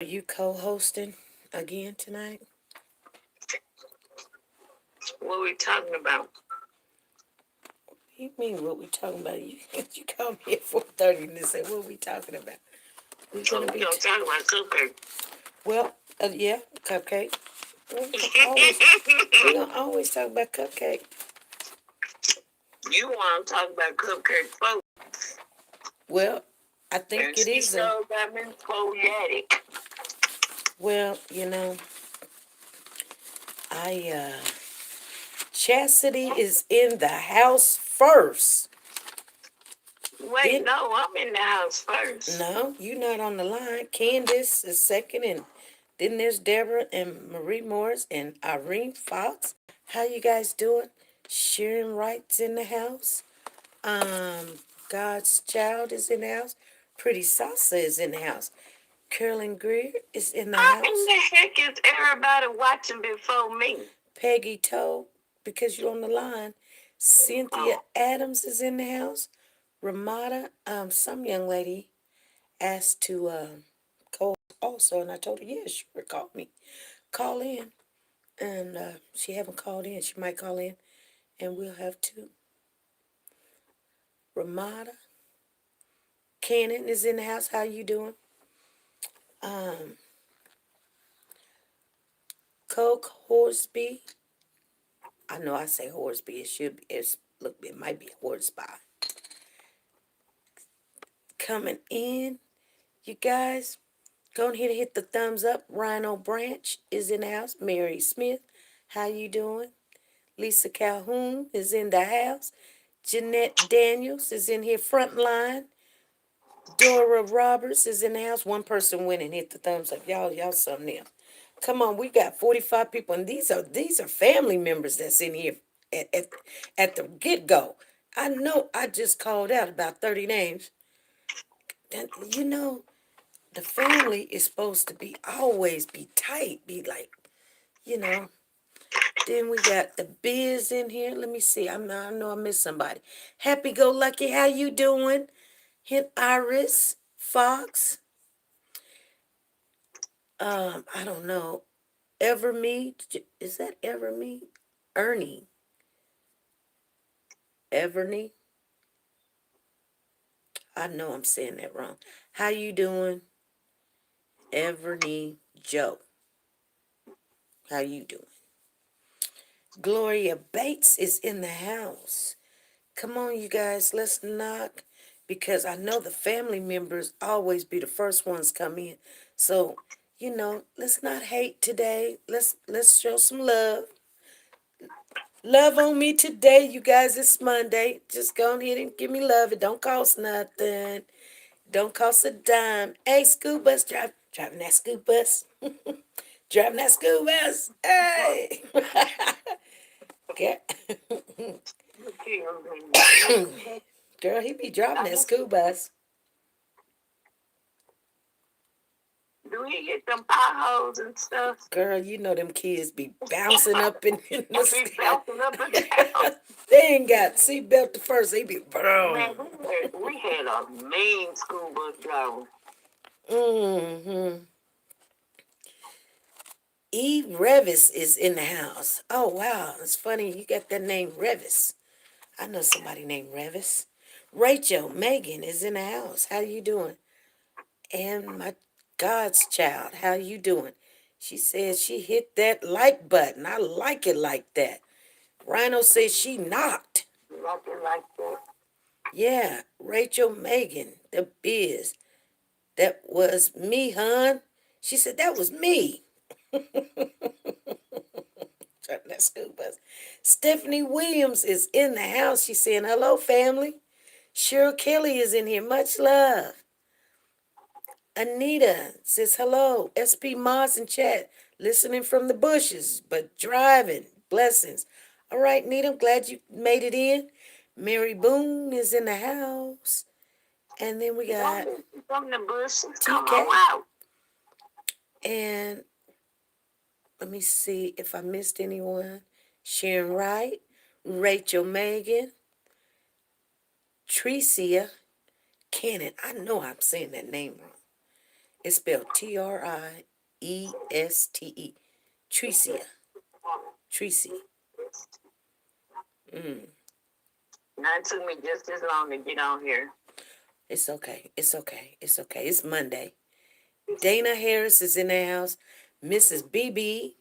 Are you co-hosting again tonight? What we talking about? What do you mean what we talking about? You called me at 4:30 and said what we talking about? We're So gonna we be gonna talk about cupcake. well, yeah, Cupcake. Always, we're gonna always talk about Cupcake. You want to talk about cupcake folk, Well, I think and it she is a so got me phobiatic. well, I Chastity is in the house first. Wait, Then no, I'm in the house first. no, you not on the line. Candace is second, and then there's Deborah and Marie Morris and Irene Fox. How you guys doing? Sharon Wright's in the house. God's Child is in the house. Pretty Salsa is in the house. Carolyn Greer is in the How in house. the heck is everybody watching before me? Peggy Toe, because you're on the line. Cynthia Oh, Adams is in the house. Ramada, some young lady asked to call also, and I told her, yeah, sure, call me. Call in. And she haven't called in. She might call in, and we'll have to. Ramada, Cannon is in the house. How you doing? Um, Coke Horsby. I know I say Horsby. It should be. Look. It might be Horsby. Coming in, you guys. Go ahead and hit the thumbs up. Rhino Branch is in the house. Mary Smith, how you doing? Lisa Calhoun is in the house. Jeanette Daniels is in here front line. Dora Roberts is in the house. One person went and hit the thumbs up. Y'all something else. Come on, we got 45 people, and these are family members that's in here at at, at the get go. I know I just called out about 30 names. And the family is supposed to be always be tight, be like, you know. Then we got the Biz in here. Let me see. I know I missed somebody. Happy Go Lucky, how you doing? Hit Iris Fox. I don't know. Everme, is that Everme? Ernie, Evernie. I know I'm saying that wrong. How you doing, Evernie Joe? How you doing? Gloria Bates is in the house. Come on, you guys, let's knock because I know the family members always be the first ones come in. So, let's not hate today. Let's show some love. Love on me today, you guys. It's Monday. Just go ahead and give me love. It don't cost nothing. Don't cost a dime. Hey, school bus driving that school bus. Driving that school bus. Hey. Girl, he be driving that school bus. Do we get them potholes and stuff? Girl, you know them kids be bouncing up in the Be sky. bouncing up and down. They ain't got seatbelt the first. They be Man, boom. we had a mean school bus driver. Mm-hmm. Eve Revis is in the house. Oh, wow. It's funny you got that name Revis. I know somebody named Revis. Rachel Megan is in the house. How you doing? And my God's child, how you doing? She says she hit that like button. I like it like that. Rhino says she knocked. Nothing like that. Yeah, Rachel Megan, the biz. That was me, hon. She said that was me. That school bus. Stephanie Williams is in the house. She's saying hello, family. Cheryl Kelly is in here. Much love. Anita says hello. SP Moss in chat. Listening from the bushes, but driving. Blessings. All right, Nita, I'm glad you made it in. Mary Boone is in the house. And then we got From the bushes, come TK. on out. And let me see if I missed anyone. Sharon Wright, Rachel Megan, Tricia Cannon. I know I'm saying that name wrong. It's spelled Trieste. Tricia. Tracy. Now it took me just as long to get on here. It's okay. It's okay. It's okay. It's Monday. Dana Harris is in the house. Mrs. BB.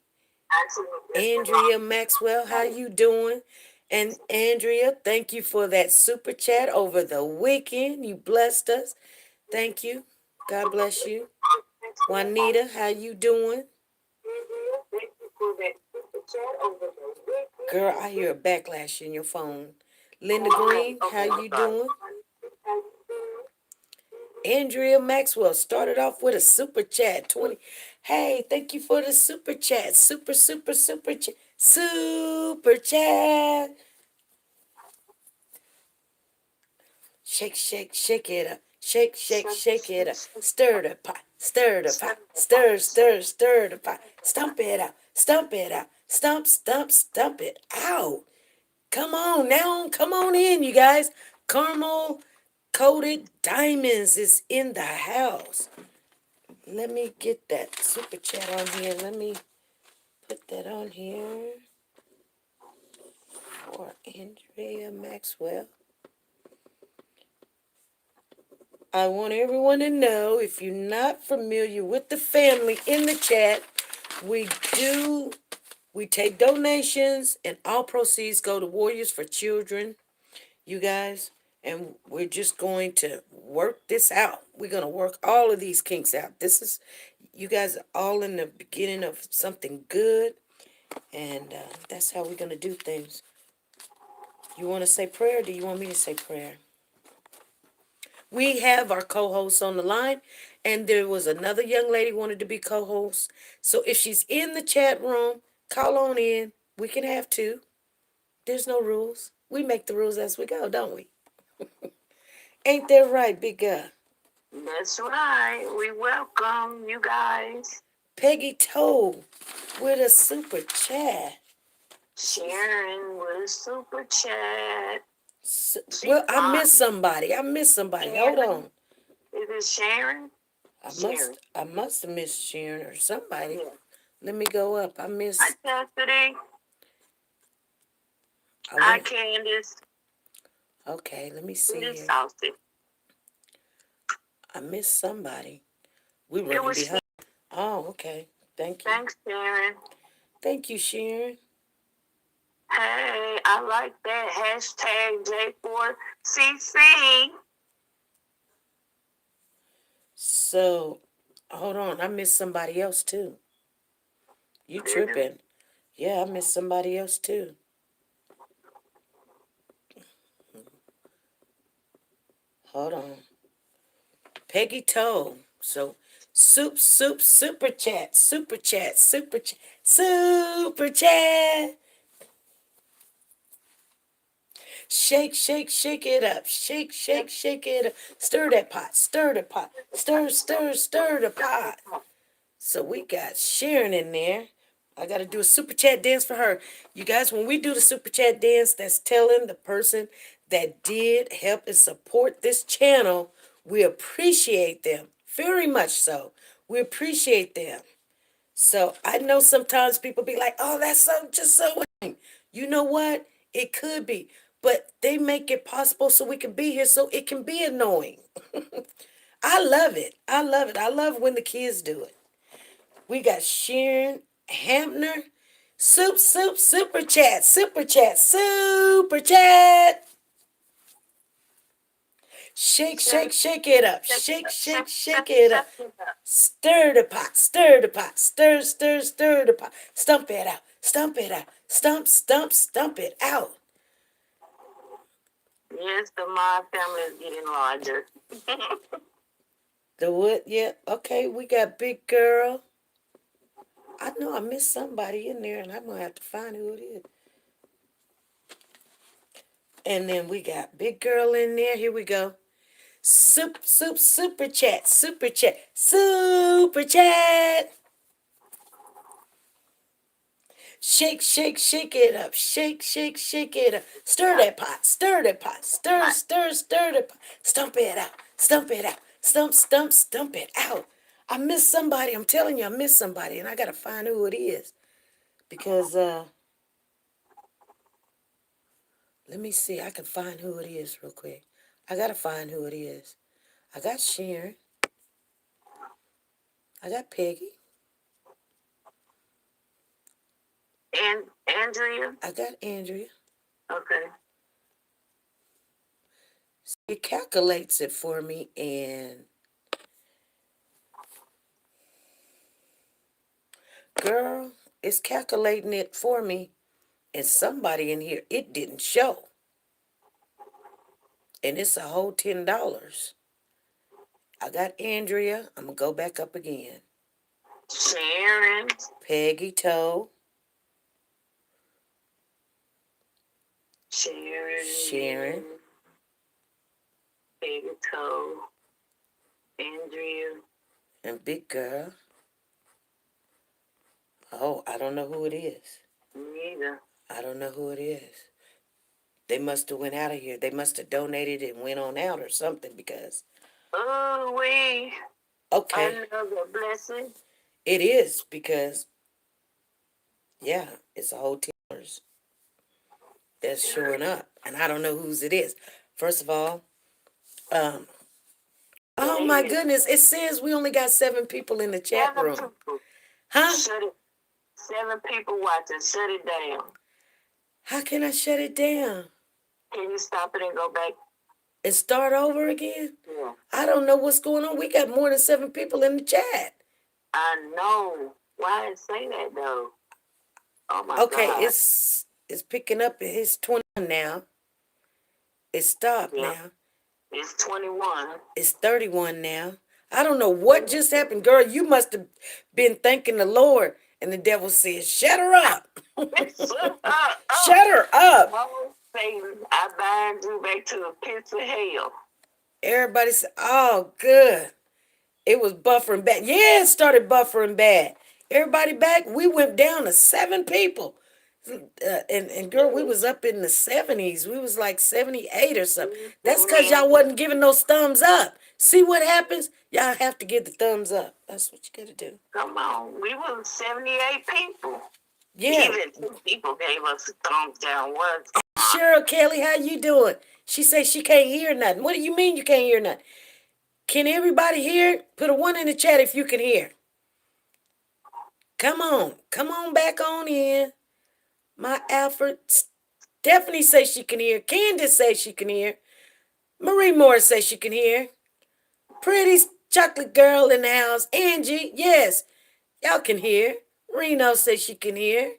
Andrea Maxwell, how you doing? And Andrea, thank you for that super chat over the weekend. You blessed us. Thank you. God bless you. Juanita, how you doing? Girl, I hear a backlash in your phone. Linda Green, how you doing? Andrea Maxwell started off with a super chat 20. Hey, thank you for the super chat. Super chat. Super chat. Shake, shake, shake it up. Shake, shake, shake it up. Stir the pot. Stir the pot. Stir, stir, stir the pot. Stump it out. Stump it out. Stump, stump, stump it out. Come on now. Come on in, you guys. Caramel coated diamonds is in the house. Let me get that super chat on here. Let me put that on here for Andrea Maxwell. I want everyone to know, if you're not familiar with the family in the chat, we take donations and all proceeds go to Warriors for Children, you guys. And we're just going to work this out. We're going to work all of these kinks out. You guys are all in the beginning of something good. And that's how we're going to do things. You want to say prayer or do you want me to say prayer? We have our co-hosts on the line, and there was another young lady wanted to be co-host. So if she's in the chat room, call on in. We can have two. There's no rules. We make the rules as we go, don't we? Ain't that right, big guy? That's right. We welcome you guys. Peggy Toe with a super chat. Sharon with a super chat. Well, I missed somebody. Hold on. Is it Sharon? I must have missed Sharon or somebody. Yeah. Let me go up. I missed. Hi, Chastity. Hi, Candace. Okay, let me see here. I missed somebody. We running behind. Oh, okay. Thank you. Thanks, Sharon. Thank you, Sharon. Hey, I like that hashtag J4CC. So, hold on. I missed somebody else, too. You tripping. Yeah, I missed somebody else, too. Hold on. Peggy Toe. So, super chat. Shake, shake, shake it up. Shake, shake, shake it up. Stir that pot. Stir the pot. Stir, stir, stir the pot. So we got Sharon in there. I got to do a super chat dance for her. You guys, when we do the super chat dance, that's telling the person that did help and support this channel, we appreciate them. Very much so. We appreciate them. So I know sometimes people be like, oh, that's so annoying. You know what? It could be. But they make it possible so we can be here so it can be annoying. I love it. I love when the kids do it. We got Sharon Hampner. Super chat. Shake, shake, shake it up. Shake, shake, shake it up. Stir the pot. Stir the pot. Stir, stir, stir the pot. Stump it out. Stump it out. Stump, stump, stump it out. Yes, the mob family is getting larger. The what? Yeah. Okay, we got Big Girl. I know I missed somebody in there, and I'm going to have to find who it is. And then we got Big Girl in there. Here we go. Super chat. Super chat. Shake, shake, shake it up. Shake, shake, shake it up. Stir that pot. Stir that pot. Stir the pot. Stump it out. Stump it out. Stump, stump, stump it out. I miss somebody. I'm telling you, I miss somebody, and I gotta find who it is because let me see. I can find who it is real quick. I gotta find who it is. I got Sharon. I got Peggy. And Andrea? I got Andrea. Okay. It calculates it for me, and girl, it's calculating it for me. And somebody in here, it didn't show, and it's a whole $10. I got Andrea. I'm gonna go back up again. Sharon. Peggy Toe. Sharon. Sharon. Baby Toe. Andrea. And Big Girl. Oh, I don't know who it is. Neither. I don't know who it is. They must have went out of here. They must have donated and went on out or something because. Oh, Okay. another blessing. It is because, yeah, it's a whole $10 that's showing up. And I don't know whose it is. First of all, um, oh my goodness, it says we only got 7 people in the chat room. People. Huh? Shut it. 7 people watching. Shut it down. How can I shut it down? Can you stop it and go back? And start over again? Yeah. I don't know what's going on. We got more than 7 people in the chat. I know. Why did it say that though? Oh my Okay, God. it's picking up. It's 21 now. It stopped now. It's 21. It's 31 now. I don't know what just happened, girl. You must have been thanking the Lord, and the devil said, "Shut her up." Shut up. Shut her up. No, Satan, I bind you back to the pits of hell. Everybody said, "Oh, good." It was buffering bad. Yeah, it started buffering bad. Everybody back. We went down to 7 people. And girl, we was up in the 70s. We was like 78 or something. That's because y'all wasn't giving those thumbs up. See what happens? Y'all have to give the thumbs up. That's what you got to do. Come on. We were 78 people. Yeah. Even 2 people gave us a thumbs down. What? Cheryl Kelly, how you doing? She says she can't hear nothing. What do you mean you can't hear nothing? Can everybody hear? Put a 1 in the chat if you can hear. Come on. Come on back on in. My Alfred. Stephanie says she can hear. Candace says she can hear. Marie Moore says she can hear. Pretty chocolate girl in the house. Angie, yes. Y'all can hear. Reno says she can hear.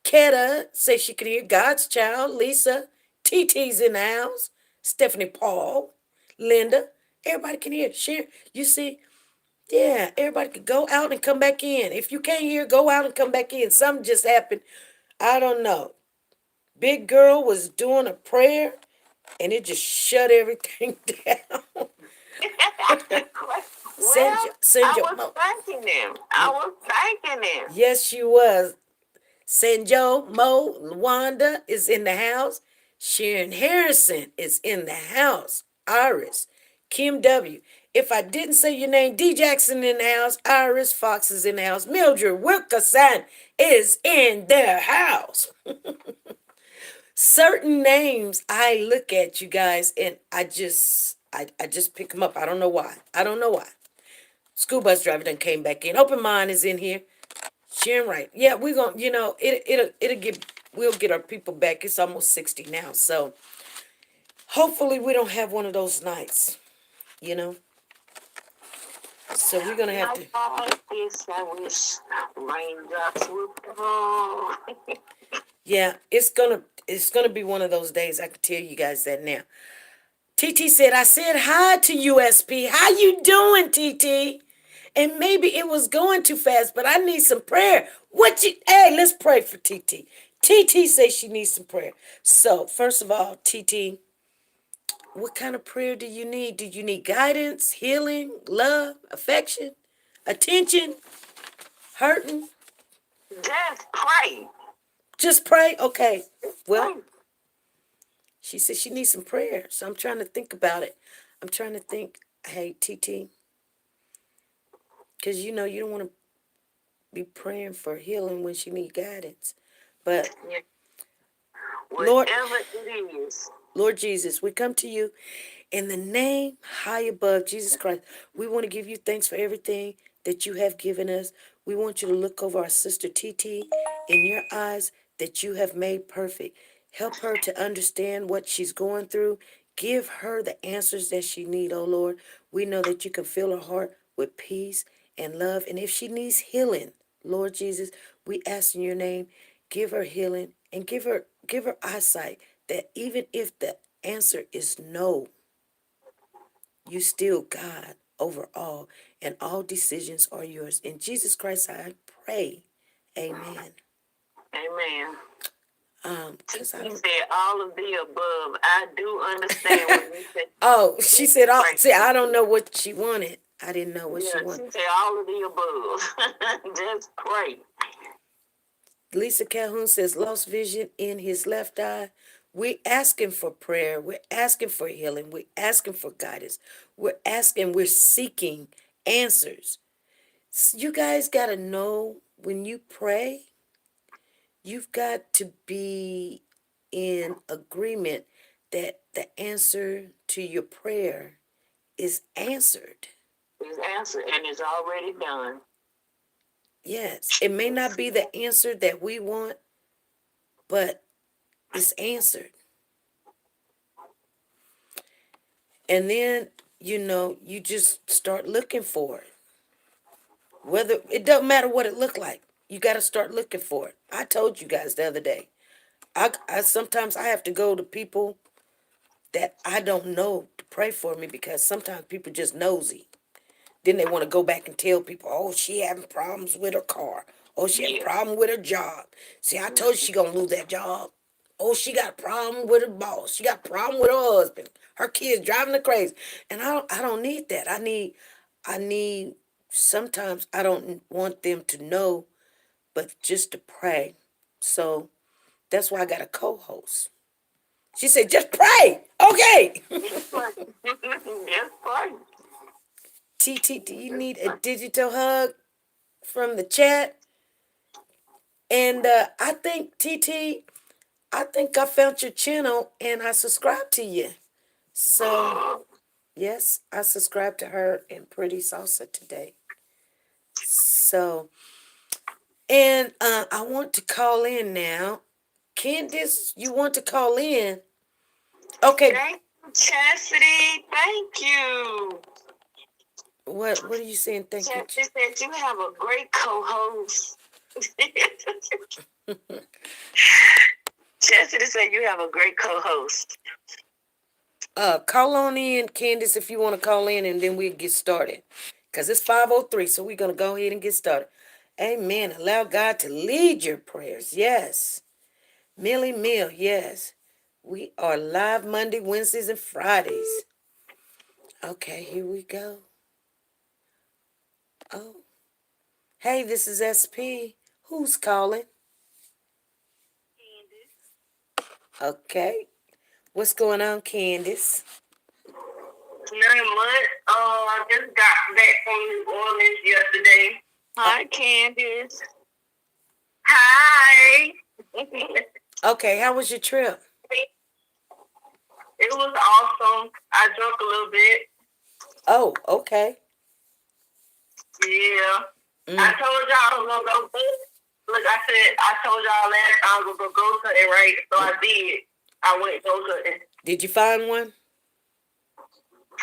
Keta says she can hear. God's child. Lisa. TT's in the house. Stephanie Paul. Linda. Everybody can hear. Share. You see? Yeah, everybody could go out and come back in. If you can't hear, go out and come back in. Something just happened. I don't know. Big girl was doing a prayer and it just shut everything down. Well, Send I your was thanking them. I was thanking them. Yes, she was. Sanjo Mo Wanda is in the house. Sharon Harrison is in the house. Iris, Kim W. If I didn't say your name, D Jackson in the house. Iris Fox is in the house. Mildred Wilkerson is in their house. Certain names I look at, you guys, and I just pick them up. I don't know why. I don't know why. School bus driver done came back in. Open Mind is in here. Sharon Wright. Yeah, we're gonna, it'll get, we'll get our people back. It's almost 60 now, so hopefully we don't have one of those nights, you know. So we're gonna have to. I wish raindrops would fall. Yeah, it's gonna be one of those days. I can tell you guys that now. TT said, I said hi to USP. How you doing, TT? And maybe it was going too fast, but I need some prayer. Hey, let's pray for TT. TT says she needs some prayer. So, first of all, TT, what kind of prayer do you need? Do you need guidance, healing, love, affection, attention, hurting? Just pray. Just pray? Okay. Well, she said she needs some prayer. So I'm trying to think about it. I'm trying to think, hey, TT, Because you know you don't want to be praying for healing when she need guidance. But Yeah. Lord, Whatever it is. Lord Jesus, we come to you in the name high above Jesus Christ. We want to give you thanks for everything that you have given us. We want you to look over our sister TT in your eyes that you have made perfect. Help her to understand what she's going through. Give her the answers that she needs, oh Lord. We know that you can fill her heart with peace and love. And if she needs healing, Lord Jesus, we ask in your name, give her healing and give her eyesight that even if the answer is no, you still God over all, and all decisions are yours. In Jesus Christ, I pray. Amen. Amen. Cause I He don't. said all of the above. I do understand what you said. Oh, she said. Oh, Right. see, I don't know what she wanted. I didn't know what she Yeah, wanted. she said all of the above. Just pray. Lisa Calhoun says lost vision in his left eye. We're asking for prayer. We're asking for healing. We're asking for guidance. We're asking. We're seeking answers. You guys gotta know when you pray. You've got to be in agreement that the answer to your prayer is answered. His answer, and it's already done. Yes, it may not be the answer that we want, but it's answered. And then, you just start looking for it. Whether it doesn't matter what it looked like, you got to start looking for it. I told you guys the other day. I sometimes I have to go to people that I don't know to pray for me because sometimes people just nosy. Then they want to go back and tell people, oh, she having problems with her car. Oh, she having a Yeah. problem with her job. See, I told you she gonna lose that job. Oh, she got a problem with her boss. She got a problem with her husband. Her kids driving her crazy. And I don't need that. I need sometimes I don't want them to know, but just to pray. So that's why I got a co-host. She said, just pray. Okay. Just pray. Just pray. TT, do you need a digital hug from the chat? And I think, TT, I think I found your channel and I subscribed to you. So, yes, I subscribed to her and Pretty Salsa today. So, and I want to call in now. Candice, you want to call in? Okay. Thank you, Chastity. Thank you. What are you saying? Thank you. Chastity said you have a great co-host. Chastity said you have a great co-host. Call on in, Candice, if you want to call in, and then we'll get started. Because it's 5:03, so we're going to go ahead and get started. Amen. Allow God to lead your prayers. Yes. Millie Mill, yes. We are live Monday, Wednesdays, and Fridays. Okay, here we go. Oh. Hey, this is SP. Who's calling? Okay. What's going on, Candice? Nothing much. I just got back from New Orleans yesterday. Hi, Candice. Hi. Okay, how was your trip? It was awesome. I drunk a little bit. Oh, okay. Yeah. I told y'all I was gonna go. Look, I told y'all last time I was gonna go something, right? So I did. I went to go something. Did you find one?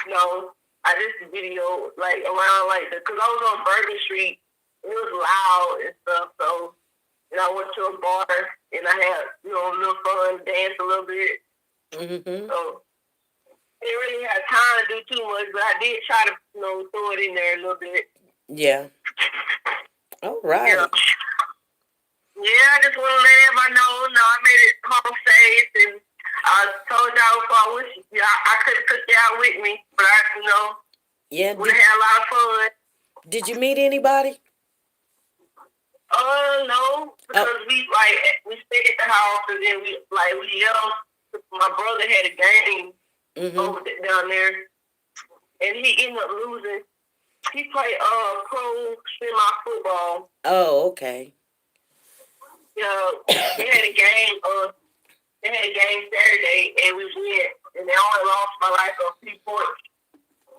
No, I just video like around like cause I was on Bourbon Street. It was loud and stuff. So and I went to a bar and I had a little fun, dance a little bit. Mm-hmm. So I didn't really have time to do too much, but I did try to throw it in there a little bit. Yeah. All right. Yeah. Yeah, I just want to let everybody know. No, I made it home safe, and I told y'all before I wish I could have took y'all with me, but Yeah. would have had a lot of fun. Did you meet anybody? No, because we stayed at the house, and then we left. My brother had a game over down there, and he ended up losing. He played pro semi football. Oh, okay. Yeah, they had a game. They had a game Saturday, and we went, and they only lost by like a few points.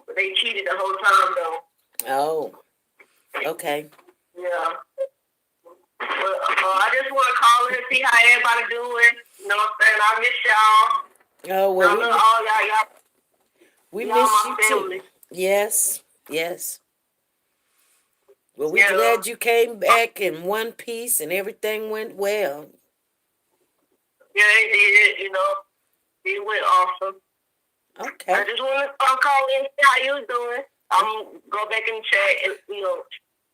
But they cheated the whole time, though. Oh, okay. Yeah. But I just want to call in and see how everybody doing. You know what I'm saying? I miss y'all. Oh, I well, love all y'all. we Y'all miss my you too. family. Yes, yes. Well, we Yeah. glad you came back in one piece and everything went well. Yeah, they did. You know, it went awesome. I Okay. just want to call in and see how you doing. I'm gonna go back in the chat and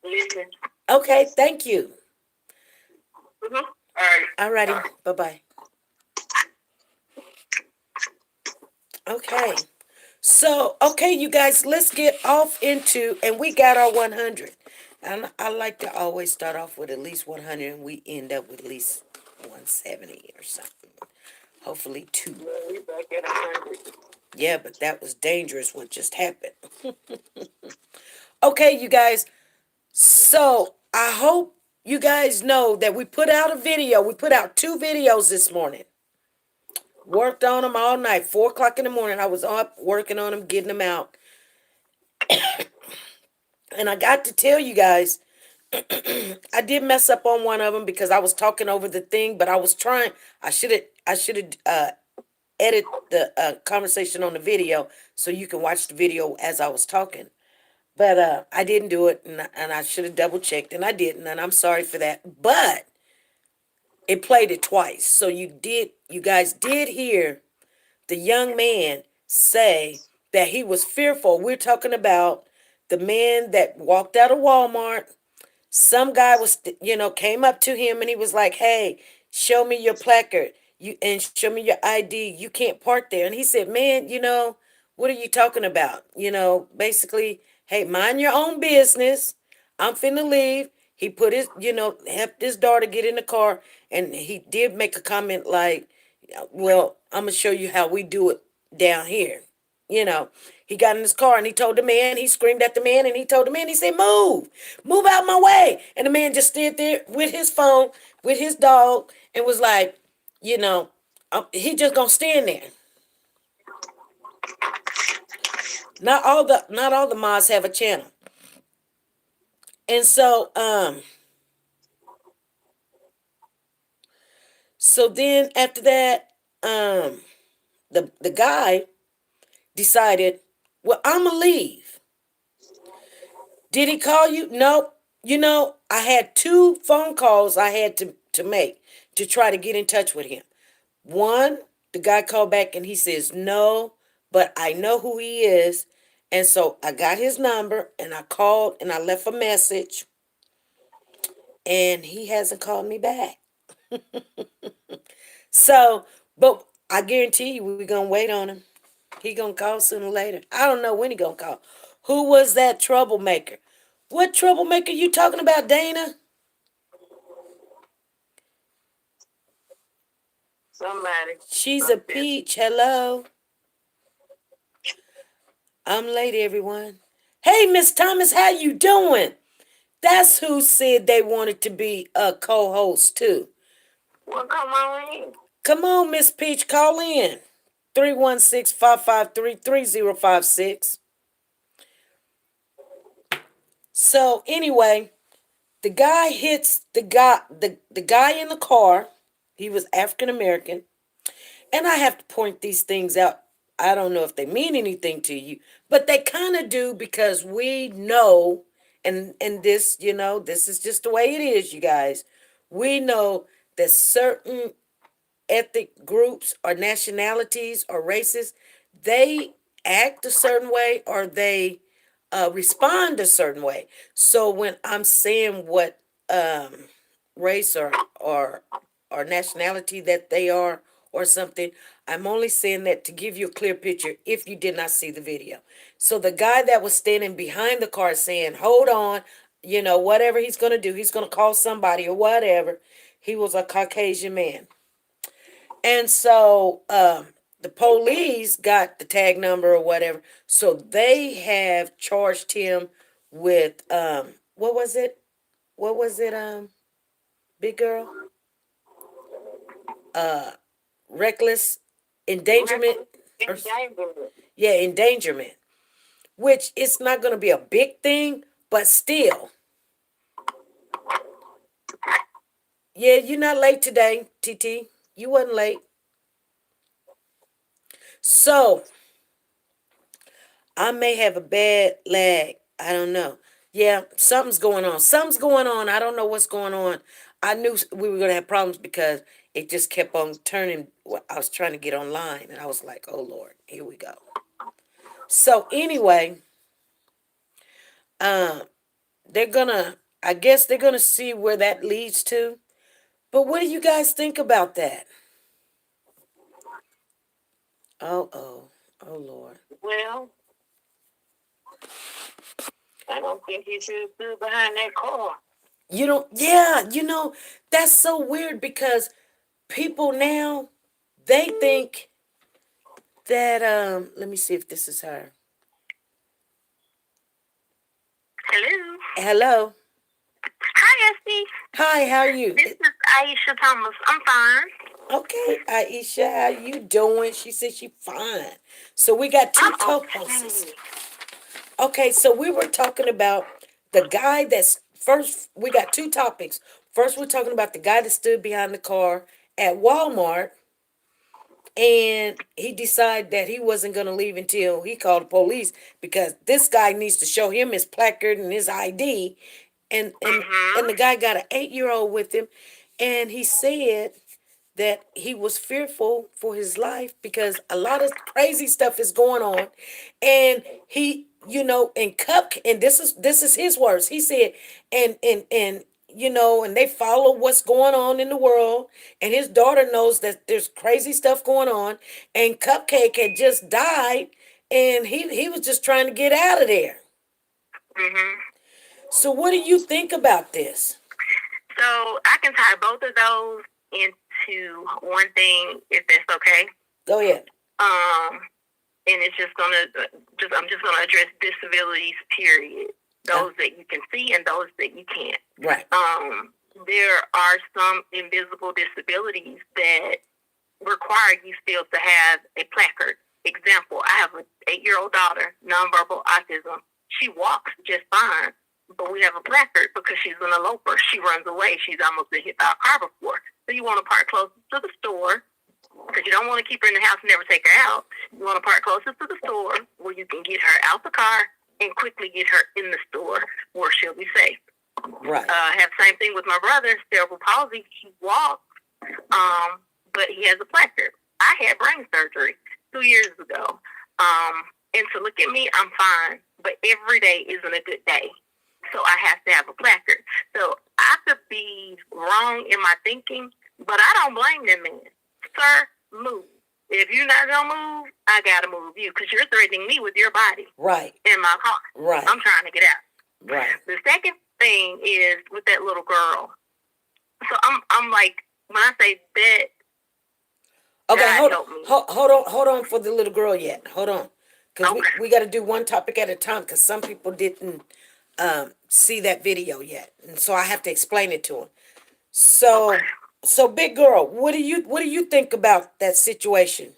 listen. Okay, thank you. All right. Alrighty, bye-bye. Okay. So, okay, you guys, let's get off into, and we got our 100. And I like to always start off with at least 100, and we end up with at least 170 or something. Hopefully, two. Yeah, we back at 100. Yeah, but that was dangerous what just happened. Okay, you guys. So, I hope you guys know that we put out a video. We put out 2 videos this morning. Worked on them all night. 4 o'clock in the morning. I was up working on them, getting them out. And I got to tell you guys, I did mess up on one of them because I was talking over the thing, but I was trying. I should have edit the conversation on the video so you can watch the video as I was talking. But I didn't do it, and I should have double checked, and I didn't, and I'm sorry for that. But it played it twice, so you guys did hear the young man say that he was fearful. We're talking about the man that walked out of Walmart. Some guy was, came up to him and he was like, "Hey, show me your placard, and show me your ID. You can't park there." And he said, "Man, what are you talking about? Basically, hey, mind your own business. I'm finna leave." He put his, helped his daughter get in the car, and he did make a comment like, "Well, I'm gonna show you how we do it down here." You know, he got in his car and he told the man, he screamed at the man and he told the man, he said, move out my way. And the man just stood there with his phone, with his dog, and was like, you know, he just gonna stand there. Not all the mods have a channel. And so then after that, the guy decided, well, I'ma leave. Did he call you? No. I had 2 phone calls I had to make to try to get in touch with him. One, the guy called back and he says, "No, but I know who he is." And so I got his number and I called and I left a message, and he hasn't called me back. So, but I guarantee you we're going to wait on him. He going to call sooner or later. I don't know when he going to call. Who was that troublemaker? What troublemaker you talking about, Dana? Somebody She's a up there. peach. Hello. I'm late, everyone. Hey, Miss Thomas, how you doing? That's who said they wanted to be a co-host too. Well, come on in. Come on, Miss Peach, call in. 316-553-3056. So anyway, the guy hits the guy in the car. He was African American. And I have to point these things out. I don't know if they mean anything to you, but they kind of do, because we know, and this, this is just the way it is, you guys. We know that certain ethnic groups or nationalities or races, they act a certain way, or they respond a certain way. So when I'm saying what race or nationality that they are or something, I'm only saying that to give you a clear picture if you did not see the video. So the guy that was standing behind the car saying, "Hold on, whatever he's going to do, he's going to call somebody or whatever," he was a Caucasian man. And so the police got the tag number or whatever. So they have charged him with what was it? What was it? Big girl. Uh, reckless endangerment, or Endangerment. yeah, endangerment. Which it's not going to be a big thing, but still, yeah, you're not late today, TT. You wasn't late. So I may have a bad lag. I don't know. Yeah, something's going on. Something's going on. I don't know what's going on. I knew we were gonna have problems because it just kept on turning. I was trying to get online, and I was like, "Oh Lord, here we go." So anyway, um, they're gonna. I guess they're gonna see where that leads to. But what do you guys think about that? Oh, oh, oh Lord. Well, I don't think he should have stood behind that car. You don't. Yeah, that's so weird because people now they think that let me see if this is her. Hello. Hello. Hi, Esty. Hi, how are you? This is Aisha Thomas. I'm fine. Okay, Aisha, how you doing? She said she fine. So we got two I'm co-hosts. okay. Okay, so we were talking about the guy that's first. We got two topics. First, we're talking about the guy that stood behind the car at Walmart, and he decided that he wasn't going to leave until he called the police because this guy needs to show him his placard and his ID, and the Mm-hmm. guy got an 8-year-old with him, and he said that he was fearful for his life because a lot of crazy stuff is going on, and he, and this is his words. He said, and and they follow what's going on in the world, and his daughter knows that there's crazy stuff going on, and Cupcake had just died, and he was just trying to get out of there. Mm-hmm. So what do you think about this? So I can tie both of those into one thing, if that's okay. Go ahead. Um, and it's just I'm just gonna address disabilities. Period. Uh, Those that you can see and those that you can't. right. There are some invisible disabilities that require you still to have a placard. Example: I have an 8-year-old daughter, nonverbal autism. She walks just fine, but we have a placard because she's an eloper. She runs away. She's almost been hit by a car before. So you want to park close to the store because you don't want to keep her in the house and never take her out. You want to park closest to the store where you can get her out the car and quickly get her in the store where she'll be safe. Right. Have the same thing with my brother, cerebral palsy. He walks, but he has a placard. I had brain surgery 2 years ago. And to look at me, I'm fine. But every day isn't a good day. So I have to have a placard. So I could be wrong in my thinking, but I don't blame them man. Sir, move. If you're not going to move, I got to move you because you're threatening me with your body Right. in my car. Right. I'm trying to get out. Right. The second thing is with that little girl. So I'm like, when I say that, Okay, God help me. hold on for the little girl yet. Hold on, because Okay. we got to do one topic at a time. Because some people didn't see that video yet, and so I have to explain it to them. So, Okay. so big girl, what do you think about that situation?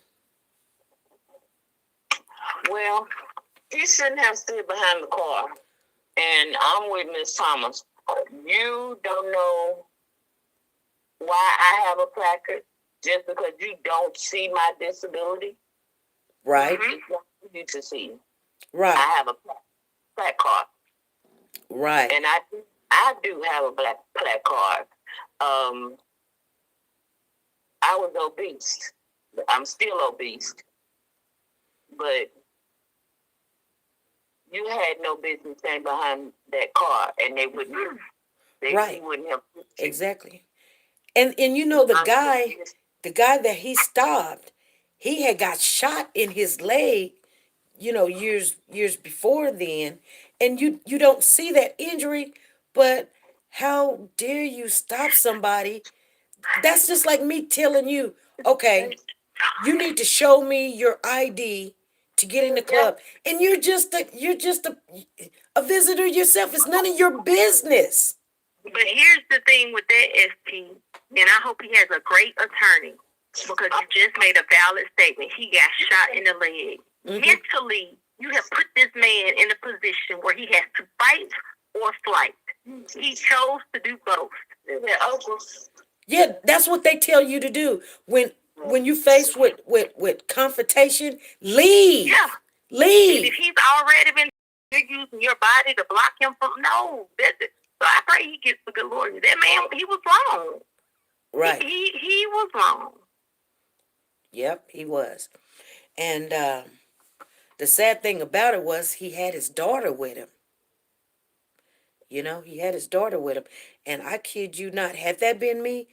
Well, he shouldn't have stood behind the car. And I'm with Miss Thomas. You don't know why I have a placard just because you don't see my disability. Right. Mhm. You need to see. Right. I have a black card, Right. and I do have a black card. I was obese. I'm still obese, but you had no business standing behind that car, and they wouldn't. They Right. wouldn't have. Exactly. And the guy that he stopped, he had got shot in his leg, years before then, and you don't see that injury, but how dare you stop somebody? That's just like me telling you, okay, you need to show me your ID to get in the club, and you're just a visitor yourself. It's none of your business. But here's the thing with that, SP, and I hope he has a great attorney because you just made a valid statement. He got shot in the leg. Mhm. Mentally, you have put this man in a position where he has to fight or flight. He chose to do both. Yeah, that's what they tell you to do when you faced with confrontation. Leave, Yeah. And leave. if he's already been, you're using your body to block him from, no. So I pray he gets a good lawyer. That man, he was wrong. Right. He was wrong. Yep, he was. And the sad thing about it was he had his daughter with him. You know, he had his daughter with him. And I kid you not, had that been me,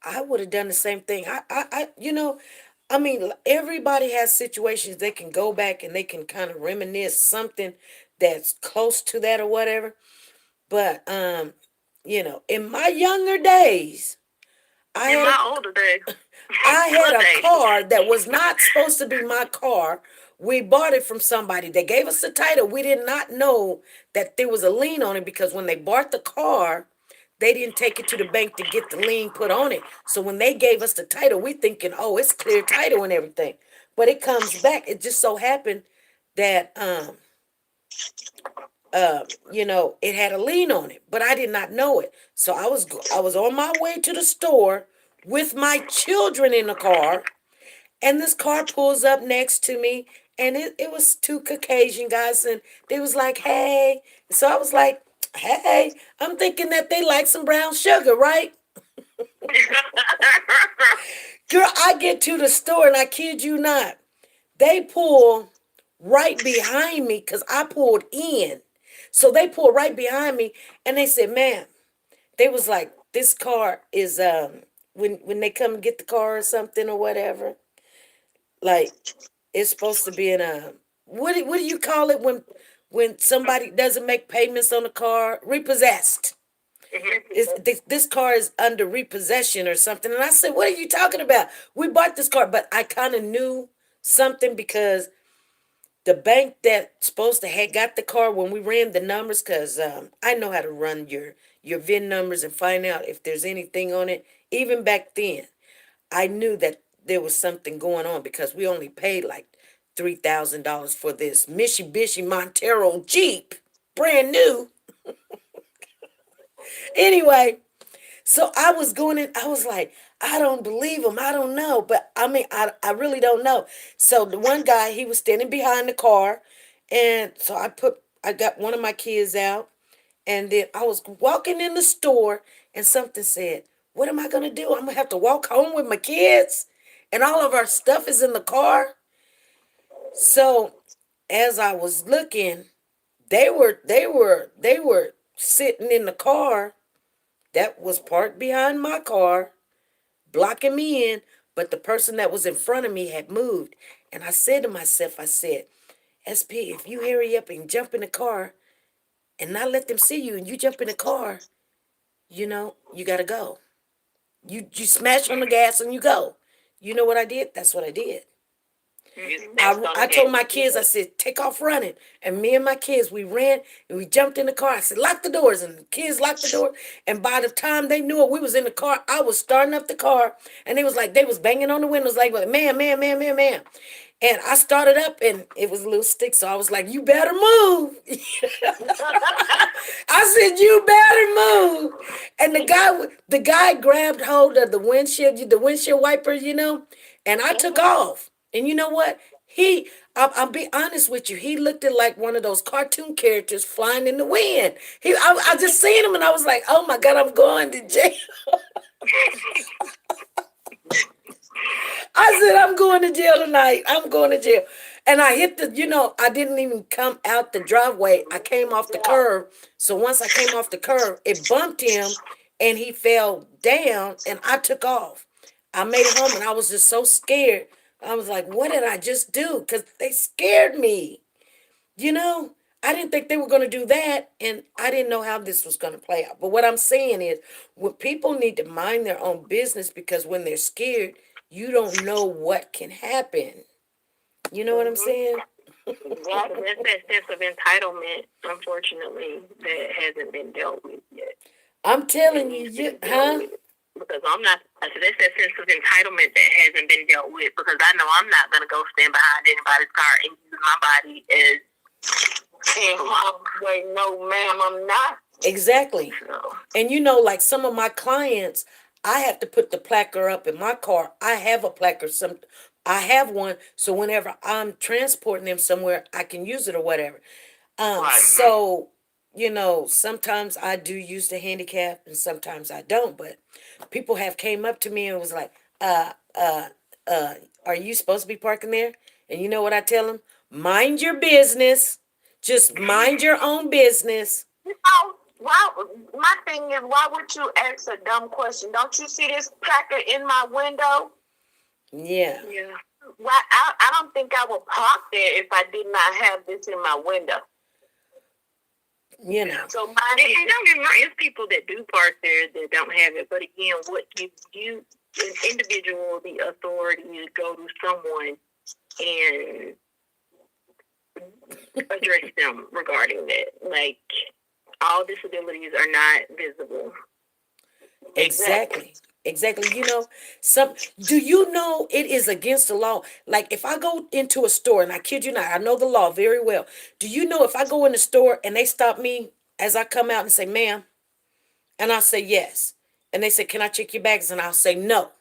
I would have done the same thing. I mean, everybody has situations they can go back and they can kind of reminisce something that's close to that or whatever. But in my younger days, I In had my older days. I had a Days. car that was not supposed to be my car. We bought it from somebody. They gave us the title. We did not know that there was a lien on it because when they bought the car, they didn't take it to the bank to get the lien put on it. So when they gave us the title, we thinking, oh, it's clear title and everything. But it comes back. It just so happened that it had a lien on it, but I did not know it. So I was on my way to the store with my children in the car, and this car pulls up next to me, and it was two Caucasian guys, and they was like, hey. So I was like, hey, I'm thinking that they like some brown sugar, right? Girl, I get to the store, and I kid you not, they pull right behind me because I pulled in. So they pulled right behind me, and they said, ma'am, they was like, this car is when they come and get the car or something or whatever, like it's supposed to be in a what do you call it when somebody doesn't make payments on the car? Repossessed. This car is under repossession or something. And I said, what are you talking about? We bought this car, but I kind of knew something because the bank that's supposed to had got the car when we ran the numbers, because I know how to run your VIN numbers and find out if there's anything on it. Even back then, I knew that there was something going on because we only paid like $3,000 for this Mitsubishi Montero Jeep, brand new. Anyway, so I was going in, I was like, I don't believe him. I don't know. But I mean, I really don't know. So the one guy, he was standing behind the car. And so I got one of my kids out. And then I was walking in the store and something said, what am I going to do? I'm going to have to walk home with my kids. And all of our stuff is in the car. So as I was looking, they were sitting in the car that was parked behind my car, blocking me in, but the person that was in front of me had moved. And I said to myself, I said, SP, if you hurry up and jump in the car and not let them see you and you jump in the car, you got to go. You smash on the gas and you go. You know what I did? That's what I did. I told my kids, I said, take off running. And me and my kids, we ran and we jumped in the car. I said, lock the doors. And the kids locked the door. And by the time they knew it, we was in the car. I was starting up the car. And they was banging on the windows like, man, man, man, man, man. And I started up and it was a little stick. So I was like, you better move. I said, you better move. And the guy grabbed hold of the windshield wiper, and I took off. And you know what? I'll be honest with you. He looked at like one of those cartoon characters flying in the wind. I just seen him and I was like, oh my God, I'm going to jail. I said, I'm going to jail tonight. I'm going to jail. And I hit I didn't even come out the driveway. I came off the curb. So once I came off the curb, it bumped him and he fell down and I took off. I made it home and I was just so scared. I was like, what did I just do? Because they scared me. I didn't think they were going to do that. And I didn't know how this was going to play out. But what I'm saying is, when people need to mind their own business because when they're scared, you don't know what can happen. You know what I'm saying? Exactly. That's that sense of entitlement, unfortunately, that hasn't been dealt with yet. I'm It telling you, needs to be you, dealt huh? with. Because I'm not, I said, that's that sense of entitlement that hasn't been dealt with. Because I know I'm not going to go stand behind anybody's car and use my body as, and I'm like, no, ma'am, I'm not. Exactly. So, And like some of my clients, I have to put the placard up in my car. I have a placard. I have one, so whenever I'm transporting them somewhere, I can use it or whatever. right. So sometimes I do use the handicap, and sometimes I don't. But people have came up to me and was like, "Uh, uh, uh, are you supposed to be parking there?" And you know what I tell them? Mind your business. Just mind your own business. Why, my thing is, why would you ask a dumb question? Don't you see this placard in my window? Yeah. Yeah. Why? I don't think I would park there if I did not have this in my window. So and don't get me wrong, it's people that do park there that don't have it. But again, what gives you, an individual, the authority to go to someone and address them regarding that? Like, all disabilities are not visible. Exactly. Exactly. Some do you know it is against the law? Like if I go into a store, and I kid you not, I know the law very well. Do you know if I go in the store and they stop me as I come out and say, "Ma'am," and I say yes, and they say, "Can I check your bags?" and I'll say no.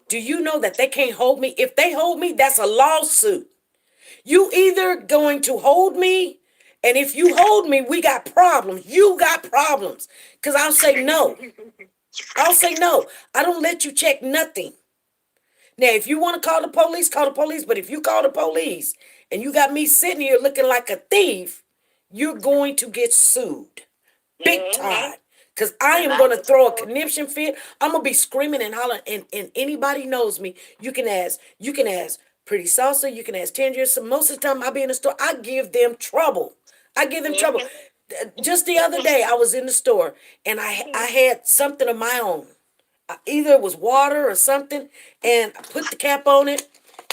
Do you know that they can't hold me? If they hold me, that's a lawsuit. You either going to hold me, and if you hold me, we got problems. You got problems. Because I'll say no. I'll say no. I don't let you check nothing. Now, if you want to call the police, call the police. But if you call the police and you got me sitting here looking like a thief, you're going to get sued. Big time. Because I am going to throw a conniption fit. I'm going to be screaming and hollering. And anybody knows me, you can ask. You can ask Pretty Salsa. You can ask Tangier. So most of the time I be in the store, I give them trouble. I give them trouble. Just the other day, I was in the store and I had something of my own. Either it was water or something, and I put the cap on it,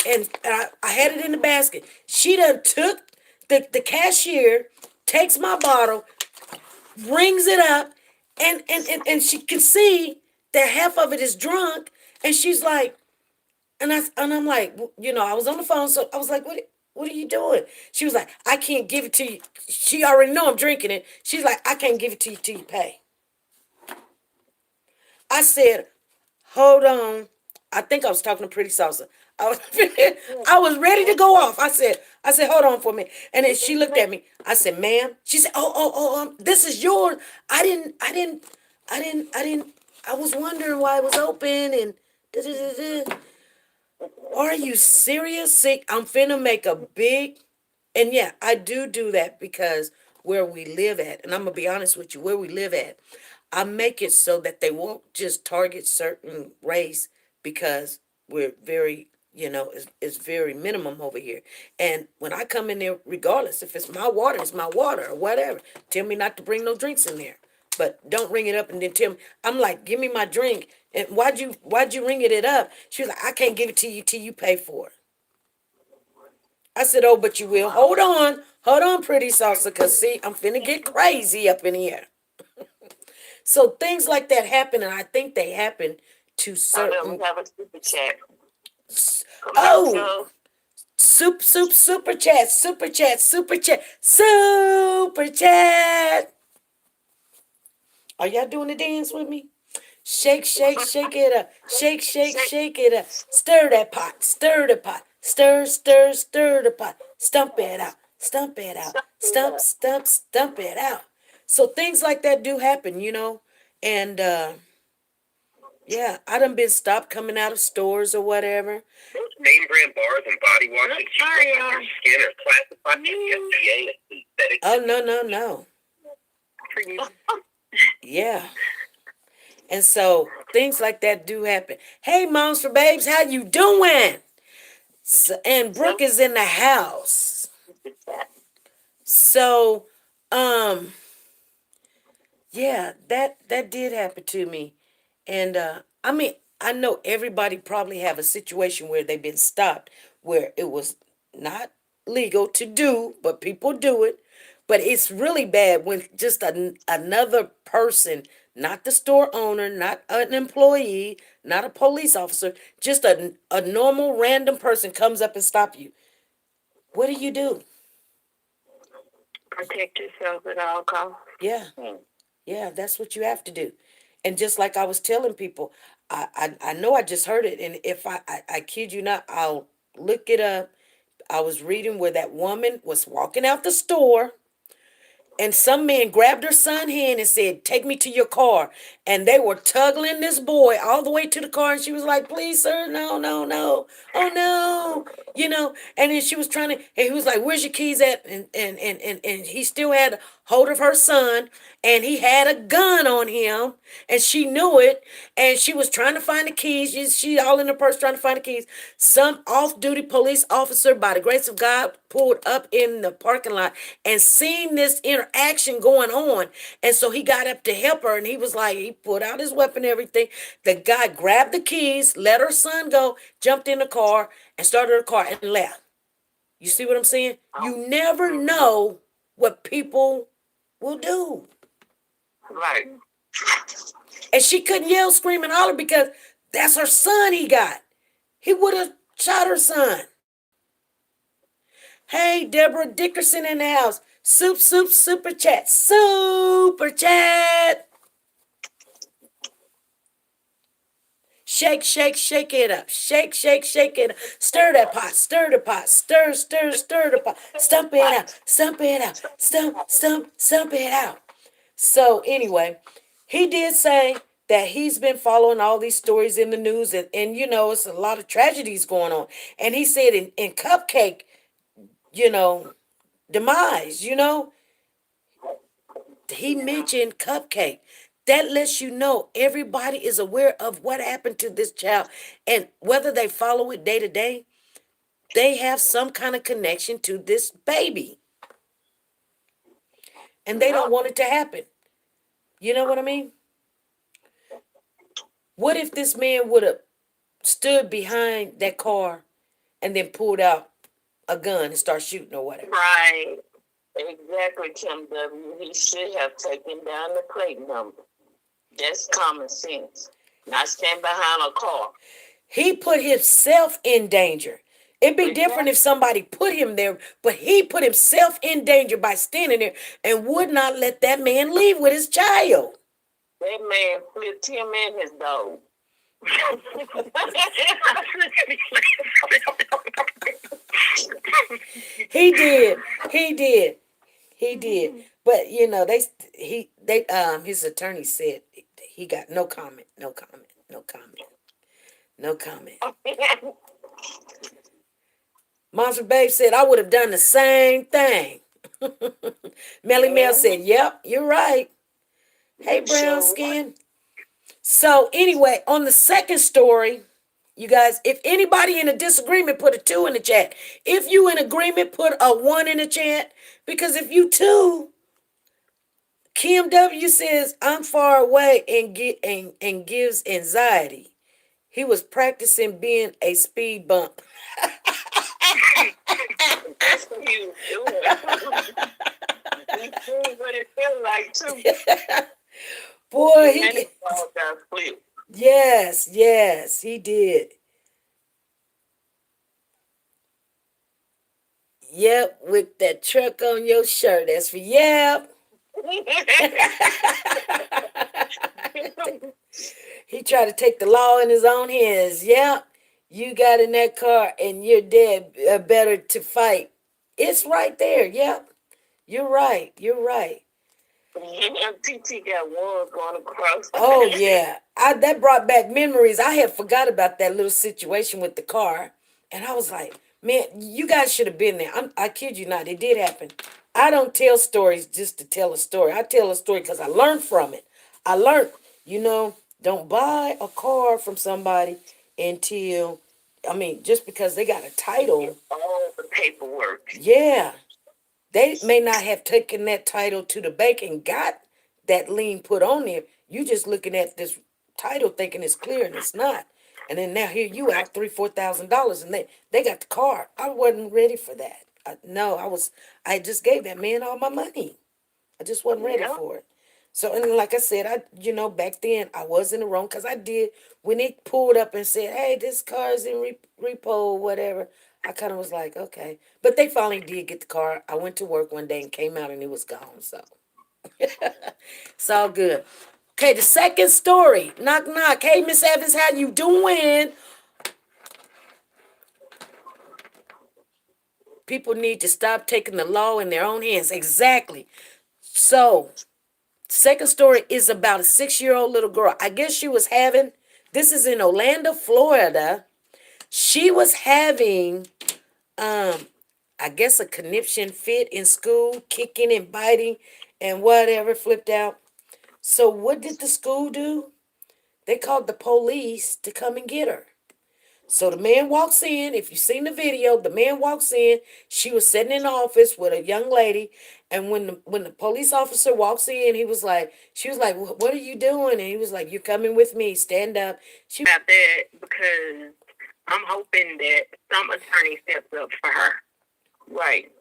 and I had it in the basket. She done took the cashier, takes my bottle, rings it up, and she can see that half of it is drunk, and she's like, and I'm like, I was on the phone, so I was like, what are you doing? She was like, I can't give it to you. She already know I'm drinking it. She's like, I can't give it to you till you pay. I said, hold on. I think I was talking to Pretty Salsa. I was I was ready to go off. I said, hold on for me. And then she looked at me. I said, ma'am. She said, this is yours. I didn't. I was wondering why it was open and da da da da. Are you serious? Sick? I'm finna make a big, and yeah, I do that because where we live at, and I'm gonna be honest with you, where we live at, I make it so that they won't just target certain race because we're very, it's very minimum over here. And when I come in there, regardless if it's my water, it's my water or whatever. Tell me not to bring no drinks in there, but don't ring it up and then tell me. I'm like, give me my drink. And why'd you ring it up? She was like, I can't give it to you till you pay for it. I said, oh, but you will. Hold on, Pretty Salsa, cause see, I'm finna get crazy up in here. So things like that happen, and I think they happen to certain. We have a super chat. Oh, super chat, super chat, super chat, super chat. Are y'all doing the dance with me? Shake, shake, shake it up. Shake, shake, shake it up. Stir that pot. Stir the pot. Stir, stir, stir the pot. Stump it out. Stump it out. Stump, stump, stump it out. So things like that do happen. And yeah, I done been stopped coming out of stores or whatever. Those name brand bars and body washes you put on your skin are classified as FDA as synthetic. Oh, no. Yeah. And so things like that do happen. Hey, Moms for Babes, how you doing? So, and Brooke is in the house. So, yeah, that did happen to me. And I mean, I know everybody probably have a situation where they've been stopped where it was not legal to do, but people do it. But it's really bad when just another person, not the store owner, not an employee, not a police officer, just a normal random person comes up and stop you. What do you do? Protect yourself at all costs. Yeah, yeah, that's what you have to do. And just like I was telling people, I know I just heard it, and if I kid you not, I'll look it up. I was reading where that woman was walking out the store and some man grabbed her son's hand and said, "Take me to your car." And they were tugging this boy all the way to the car. And she was like, "Please, sir, no, no, no. Oh, no." And then she was trying to, and he was like, "Where's your keys at?" And he still had hold of her son. And he had a gun on him. And she knew it. And she was trying to find the keys. She all in the purse trying to find the keys. Some off-duty police officer, by the grace of God, pulled up in the parking lot and seen this interaction going on. And so he got up to help her, and he was like, he pulled out his weapon and everything. The guy grabbed the keys, let her son go, jumped in the car, and started the car and left. You see what I'm saying? You never know what people will do. Right. And she couldn't yell, scream, and holler because that's her son he got. He would have shot her son. Hey, Deborah Dickerson in the house. Super chat. Super chat. Shake, shake, shake it up. Shake, shake, shake it up. Stir that pot. Stir the pot. Stir, stir, stir the pot. Stump it out. Stump it out. Stump it out. So anyway, he did say that he's been following all these stories in the news, and it's a lot of tragedies going on. And he said in Cupcake, demise, he mentioned Cupcake. That lets you know everybody is aware of what happened to this child. And whether they follow it day to day, they have some kind of connection to this baby. And they don't want it to happen. You know what I mean? What if this man would have stood behind that car and then pulled out a gun and start shooting or whatever? Right. Exactly, Kim W. He should have taken down the plate number. That's common sense. Not stand behind a car. He put himself in danger. It'd be different if somebody put him there, but he put himself in danger by standing there and would not let that man leave with his child. That man flipped him and his dog. He did. But his attorney said he got no comment. Monster Babe said I would have done the same thing. Melly Mel said, "Yep, you're right." Hey, brown skin. So anyway, on the second story, you guys, if anybody in a disagreement, put a 2 in the chat. If you in agreement, put a 1 in the chat. Because if you 2, Kim W says, "I'm far away and gives anxiety. He was practicing being a speed bump." That's what he was doing. He knew what it felt like, too. Boy, yes, he did. Yep, with that truck on your shirt. That's for yep. He tried to take the law in his own hands. Yep, you got in that car and you're dead. Better to fight. It's right there. Yep, you're right. TT got one going across. Oh yeah, that brought back memories. I had forgot about that little situation with the car, and I was like, man, you guys should have been there. I kid you not, it did happen. I don't tell stories just to tell a story. I tell a story because I learned from it. I learned, don't buy a car from somebody until, just because they got a title. All the paperwork. Yeah. They may not have taken that title to the bank and got that lien put on there. You just looking at this title thinking it's clear and it's not. And then now here you out $3,000-$4,000 and they got the car. I wasn't ready for that. No, I just gave that man all my money. I just wasn't ready Yeah. for it. So, and like I said, back then I was in the wrong because I did, when it pulled up and said, hey, this car is in repo or whatever, I kind of was like, okay. But they finally did get the car. I went to work one day and came out and it was gone. So it's all good. Okay, the second story. Knock, knock. Hey, Miss Evans, how you doing? People need to stop taking the law in their own hands. Exactly. So, second story is about a 6-year-old little girl. I guess she was having, this is in Orlando, Florida. She was having, I guess, a conniption fit in school, kicking and biting and whatever, flipped out. So, what did the school do? They called the police to come and get her. So the man walks in. If you've seen the video, the man walks in. She was sitting in the office with a young lady, and when the police officer walks in, she was like, "What are you doing?" And he was like, "You're coming with me. Stand up." She About that because I'm hoping that some attorney steps up for her. Right.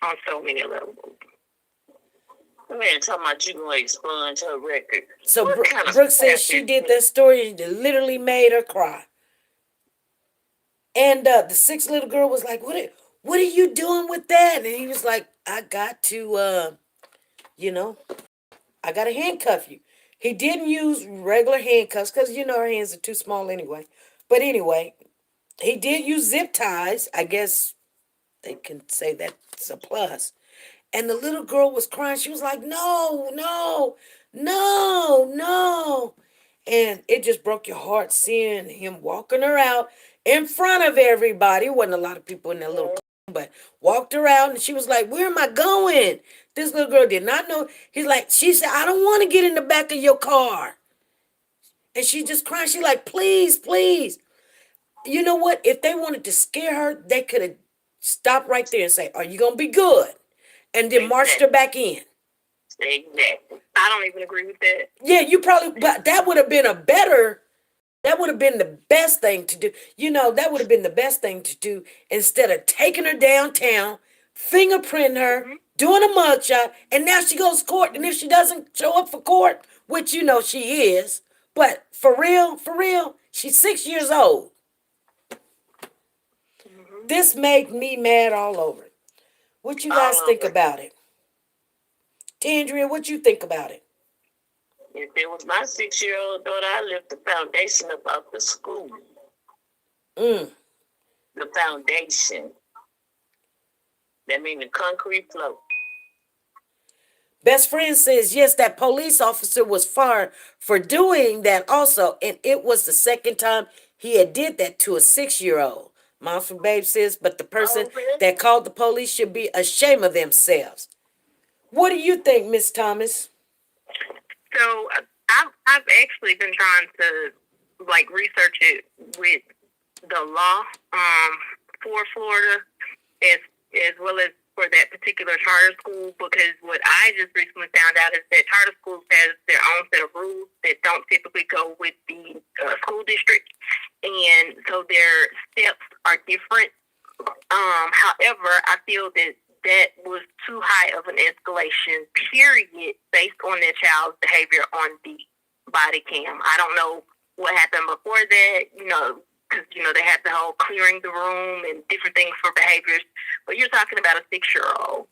On so many levels. Man, talking about you gonna expunge her record. So Brooke says she did that story that literally made her cry. And the 6 little girl was like, what are you doing with that? And he was like, I got to, I got to handcuff you. He didn't use regular handcuffs because, her hands are too small anyway. But anyway, he did use zip ties. I guess they can say that's a plus. And the little girl was crying. She was like, no, no, no, no. And it just broke your heart seeing him walking her out in front of everybody. Wasn't a lot of people in that little car, but walked her out. And she was like, where am I going? This little girl did not know. She said, I don't want to get in the back of your car. And she just crying. She like, please, please. You know what? If they wanted to scare her, they could have stopped right there and say, are you going to be good? And then marched her back in. Exactly. I don't even agree with that. Yeah, but that would have been the best thing to do. That would have been the best thing to do instead of taking her downtown, fingerprint her, doing a mugshot, and now she goes to court. And if she doesn't show up for court, which she is, but for real, she's 6 years old. This made me mad all over. What you guys think about it? Tandria, what you think about it? If it was my 6-year-old daughter, I left the foundation about the school. The foundation. That means the concrete floor. Best friend says, yes, that police officer was fired for doing that also. And it was the second time he had did that to a 6-year-old. Mom from Babe says, but the person that called the police should be ashamed of themselves. What do you think, Miss Thomas? So I've actually been trying to research it with the law for Florida as well as for that particular charter school, because what I just recently found out is that charter schools has their own set of rules that don't typically go with the school district, and so their steps are different. However, I feel that was too high of an escalation, period, based on their child's behavior on the body cam. I don't know what happened before that, because, they have the whole clearing the room and different things for behaviors. But you're talking about a 6-year-old.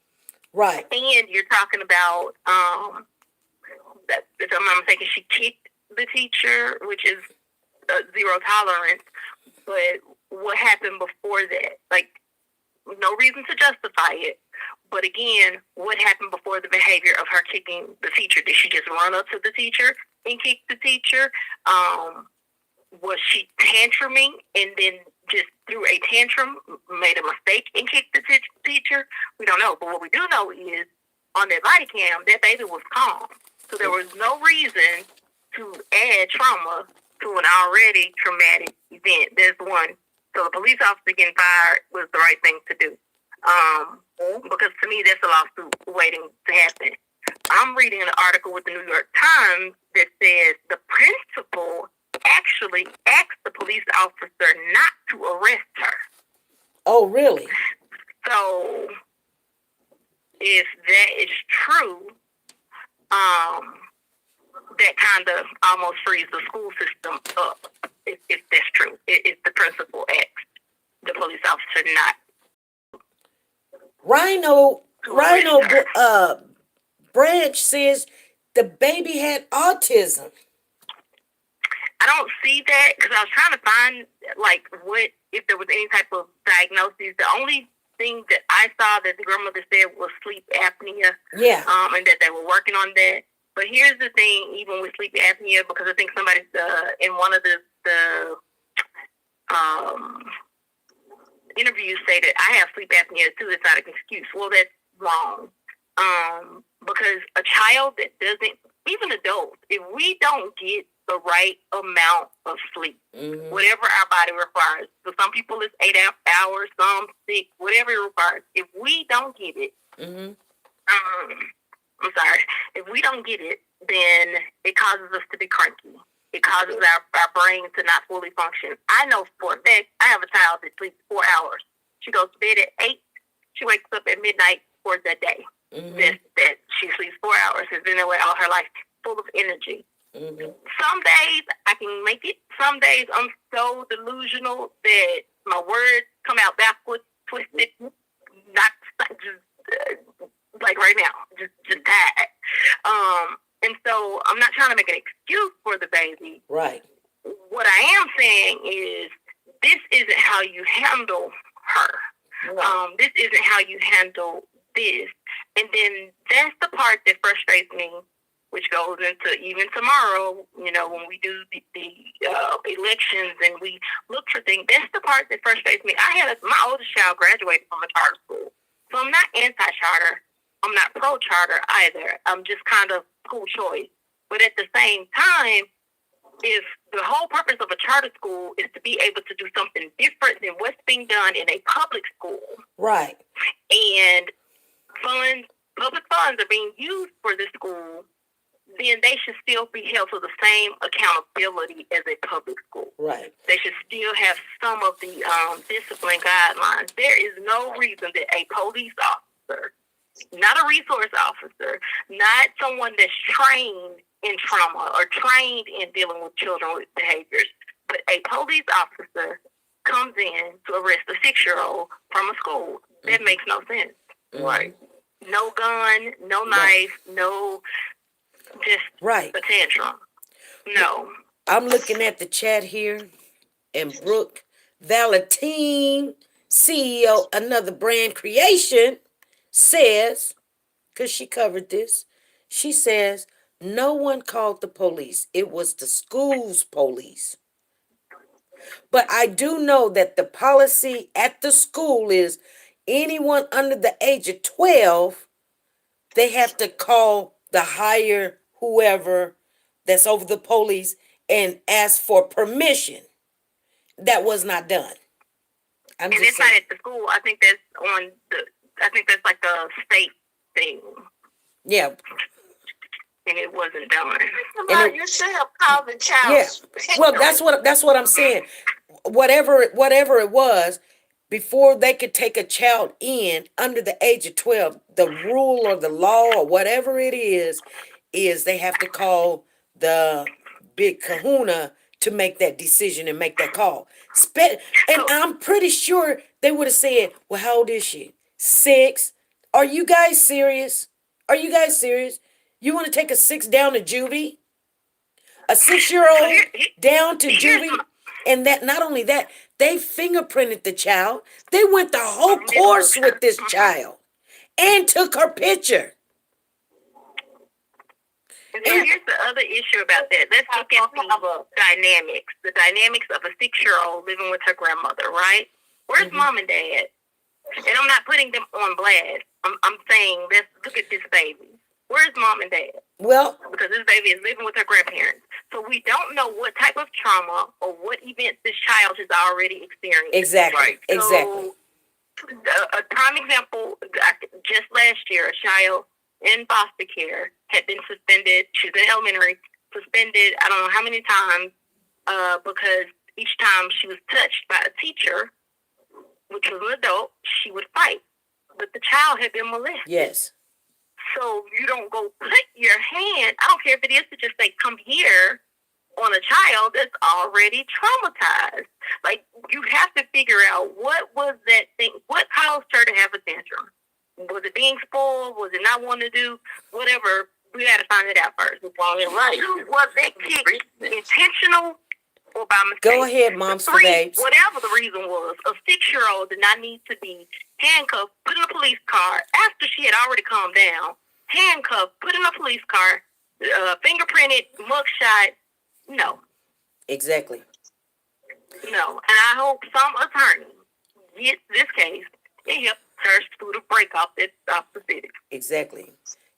Right. And you're talking about, that, if I'm not mistaken, she kicked the teacher, which is zero tolerance. But what happened before that? No reason to justify it. But again, what happened before the behavior of her kicking the teacher? Did she just run up to the teacher and kick the teacher? Was she tantruming and then just threw a tantrum, made a mistake and kicked the teacher? We don't know. But what we do know is on that body cam, that baby was calm. So there was no reason to add trauma to an already traumatic event. There's one. So the police officer getting fired was the right thing to do. Because to me, that's a lawsuit waiting to happen. I'm reading an article with the New York Times that says the principal actually asked the police officer not to arrest her. Oh, really? So if that is true, that kind of almost frees the school system up. If that's true, if the principal asks the police officer not. Rhino Branch says the baby had autism. I don't see that because I was trying to find like what if there was any type of diagnosis. The only thing that I saw that the grandmother said was sleep apnea. Yeah. And that they were working on that. But here's the thing, even with sleep apnea, because I think somebody in one of the interviews say that I have sleep apnea too. It's not an excuse. Well, that's wrong. Because a child that doesn't, even adults, if we don't get the right amount of sleep, whatever our body requires. So some people it's 8 hours, some 6, whatever it requires. If we don't get it, I'm sorry. If we don't get it, then it causes us to be cranky. It causes our brain to not fully function. I know for a fact, I have a child that sleeps 4 hours. She goes to bed at 8. She wakes up at midnight for the day. That she sleeps 4 hours. Has been that way all her life, full of energy. Some days I can make it. Some days I'm so delusional that my words come out backwards, twisted, not just like right now, just that. And so I'm not trying to make an excuse for the baby. Right. What I am saying is this isn't how you handle her. Right. This isn't how you handle this. And then that's the part that frustrates me, which goes into even tomorrow, you know, when we do the elections and we look for things. That's the part that frustrates me. My oldest child graduated from a charter school. So I'm not anti-charter. I'm not pro-charter either. I'm just kind of school choice. But at the same time, if the whole purpose of a charter school is to be able to do something different than what's being done in a public school. Right. And public funds are being used for the school, then they should still be held to the same accountability as a public school. Right. They should still have some of the discipline guidelines. There is no reason that a police officer, not a resource officer, not someone that's trained in trauma or trained in dealing with children with behaviors, but a police officer comes in to arrest a 6-year-old from a school. That makes no sense. Right. No gun, no knife, no just a tantrum. No. I'm looking at the chat here, and Brooke Valentine, CEO, Another Brand Creation, says, because she covered this, she says, no one called the police. It was the school's police. But I do know that the policy at the school is anyone under the age of 12, they have to call the higher whoever that's over the police and ask for permission. That was not done. And it's not at the school. I think that's like a state thing. Yeah. And it wasn't done. Well, you should have called the child. Yeah. Well, that's what I'm saying. Whatever it was, before they could take a child in under the age of 12, the rule or the law or whatever it is they have to call the big kahuna to make that decision and make that call. And I'm pretty sure they would have said, well, how old is she? 6. Are you guys serious? You want to take a 6 down to juvie? A 6-year-old down to juvie? And that, not only that, they fingerprinted the child. They went the whole course with this child and took her picture. And then here's the other issue about that. Let's look at the dynamics of a 6-year-old living with her grandmother, right? Where's mom and dad? And I'm not putting them on blast. I'm saying, let's look at this baby. Where's mom and dad? Well, because this baby is living with her grandparents. So we don't know what type of trauma or what events this child has already experienced. Exactly. Right. Exactly. So, a prime example, just last year, a child in foster care had been suspended. She's in elementary, suspended, I don't know how many times, because each time she was touched by a teacher, which was an adult, she would fight. but the child had been molested. Yes. So you don't go put your hand, I don't care if it is to just say, come here, on a child that's already traumatized. Like, you have to figure out what was that thing, what caused her to have a tantrum. Was it being spoiled? Was it not wanting to do whatever? We got to find it out first. Right. Was that kick intentional or by mistake? Go ahead, moms for babes. Whatever the reason was, a 6-year-old did not need to be handcuffed, put in a police car after she had already calmed down, handcuffed, put in a police car, fingerprinted, mugshot. No. Exactly. No. And I hope some attorney gets this case and helps her through the break off the city. Exactly.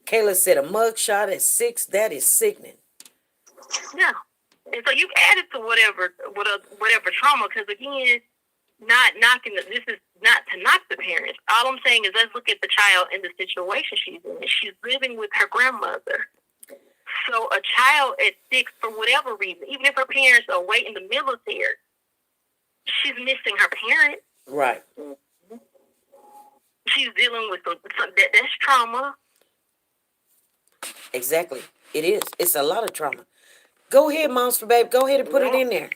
Kayla said a mugshot at 6, that is sickening. Yeah. And so you've added to whatever trauma, because again, not knocking this is not to knock the parents. All I'm saying is let's look at the child and the situation she's in. She's living with her grandmother. So a child at 6, for whatever reason, even if her parents are away in the military, she's missing her parents. Right. She's dealing with that's trauma. Exactly. It is. It's a lot of trauma. Go ahead, moms for babe. Go ahead and put it in there.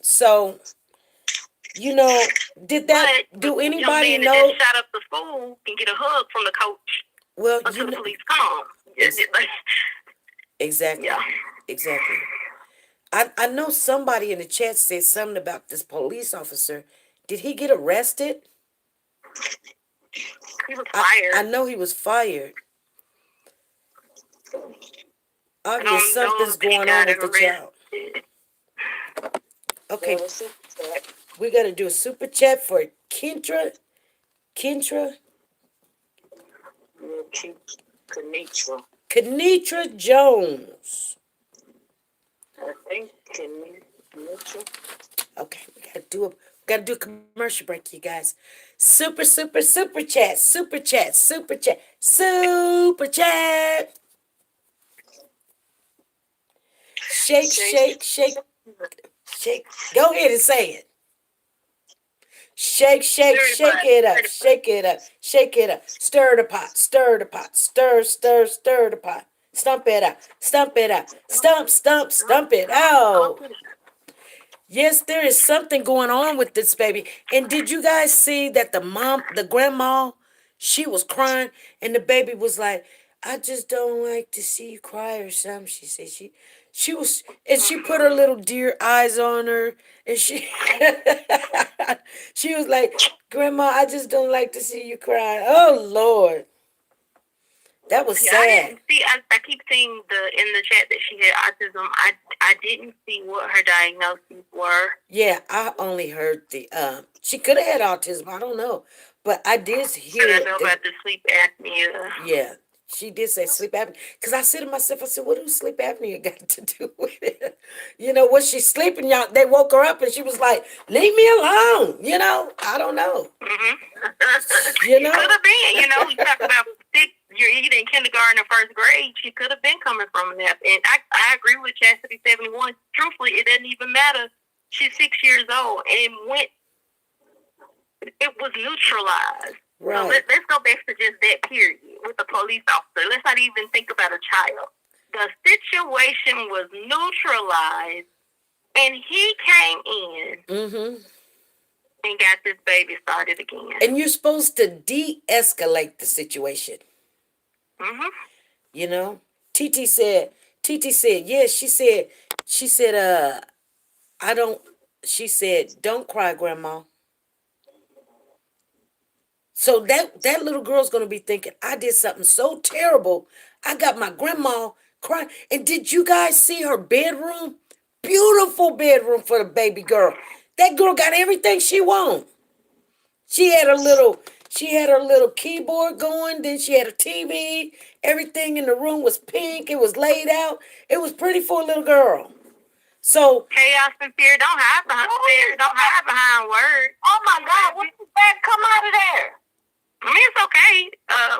So, did that? Do anybody know? That shot up the school can get a hug from the coach. Well, until the police come. Exactly. Yeah. Exactly. I know somebody in the chat said something about this police officer. Did he get arrested? He was fired. I know he was fired. Obviously, something's going on with the child. Okay. We got to do a super chat for Kentra. Kenitra Jones. I think Kenitra. Okay, we gotta do a commercial break, you guys. Super chat. Shake. Go ahead and say it. Shake it up. Stir the pot. Stir the pot. Stump it out. Stump it out. Yes, there is something going on with this baby. And did you guys see that the grandma, she was crying and the baby was like, I just don't like to see you cry or something. She said she was, and she put her little deer eyes on her, and she she was like, Grandma, I just don't like to see you cry. Oh Lord, that was sad. I keep seeing in the chat that she had autism. I didn't see what her diagnoses were. Yeah, I only heard she could have had autism. I don't know, but I did hear. I know about the sleep apnea. Yeah. She did say sleep apnea. Because I said to myself, what does sleep apnea got to do with it? Was she sleeping? Y'all, they woke her up and she was like, leave me alone. I don't know. Mm-hmm. Could have been, you talk about you're either in kindergarten or first grade. She could have been coming from a nap. And I agree with Chastity 71. Truthfully, it doesn't even matter. She's 6 years old and it was neutralized. Right. So let's go back to just that period with the police officer. Let's not even think about a child. The situation was neutralized, and he came in and got this baby started again. And you're supposed to de-escalate the situation. TT said, yes, she said, don't cry, Grandma. So that little girl's going to be thinking, I did something so terrible. I got my grandma crying. And did you guys see her bedroom? Beautiful bedroom for the baby girl. That girl got everything she wanted. She had her little keyboard going. Then she had a TV. Everything in the room was pink. It was laid out. It was pretty for a little girl. So chaos and fear don't hide behind words. Oh my God, what is that? Come out of there. I mean, it's okay.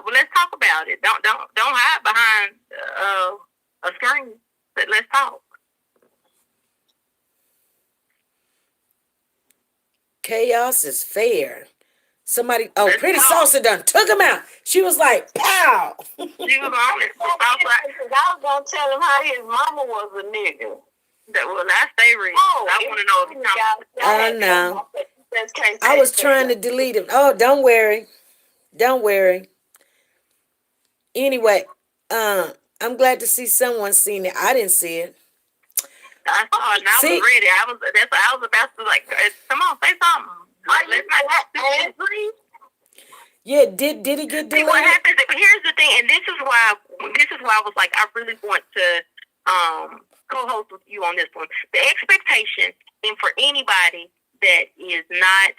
Well, let's talk about it. Don't hide behind a screen. Let's talk. Chaos is fair. Somebody, oh, Let's Pretty talk. Salsa done took him out. She was like, pow. She was honest. I was like, I was gonna tell him how his mama was a nigga. that well, that's favorite. I want to know if you Oh, no. Can't I say was trying to delete him. Oh, don't worry. Don't worry. Anyway, I'm glad to see someone seen it. I didn't see it. I saw it and I was See? ready. I was about to like, come on, say something. Like, let's not. Yeah, did he get See what deleted? happens? Here's the thing, and this is why I was like, I really want to co-host with you on this one. The expectation, and for anybody that is not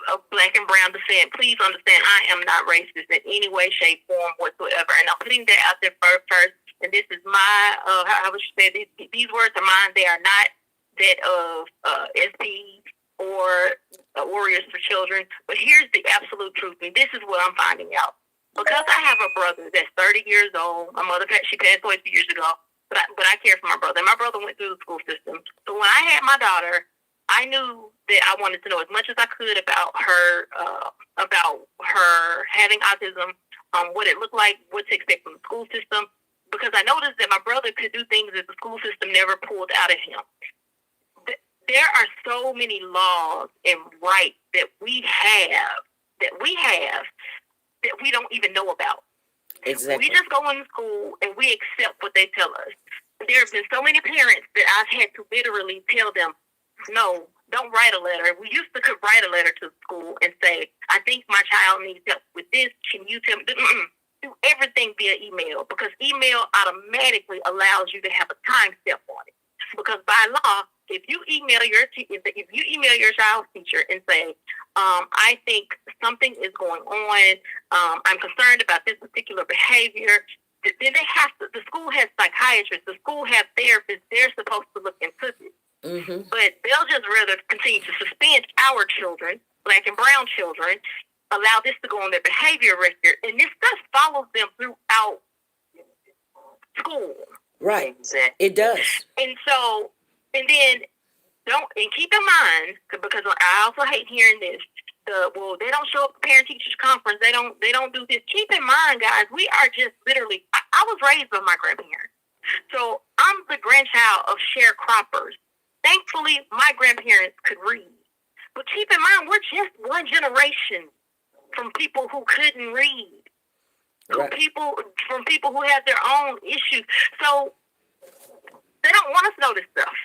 of black and brown descent, please understand I am not racist in any way, shape, form whatsoever. And I'm putting that out there first. And this is my, how would you say, these words are mine. They are not that of SP or Warriors for Children. But here's the absolute truth. And this is what I'm finding out. Because I have a brother that's 30 years old. My mother, she passed away 2 years ago. But I care for my brother. And my brother went through the school system. So when I had my daughter, I knew that I wanted to know as much as I could about her having autism, what it looked like, what to expect from the school system, because I noticed that my brother could do things that the school system never pulled out of him. There are so many laws and rights that we have that we don't even know about. Exactly. We just go into school and we accept what they tell us. There have been so many parents that I've had to literally tell them, no, don't write a letter. We used to could write a letter to school and say, I think my child needs help with this. Can you tell me? Do everything via email, because email automatically allows you to have a time step on it. Because by law, if you email your child's teacher and say, I think something is going on, I'm concerned about this particular behavior, then they have to. The school has psychiatrists. The school has therapists. They're supposed to look into it. Mm-hmm. But they'll just rather continue to suspend our children, black and brown children, allow this to go on their behavior record, and this stuff follows them throughout school. Right. Exactly. It does. And so, and then keep in mind, because I also hate hearing this. They don't show up to parent teachers conference. They don't do this. Keep in mind, guys, we are just literally. I was raised by my grandparents, so I'm the grandchild of sharecroppers. Thankfully, my grandparents could read. But keep in mind, we're just one generation from people who couldn't read. Right. From people who have their own issues. So they don't want us to know this stuff.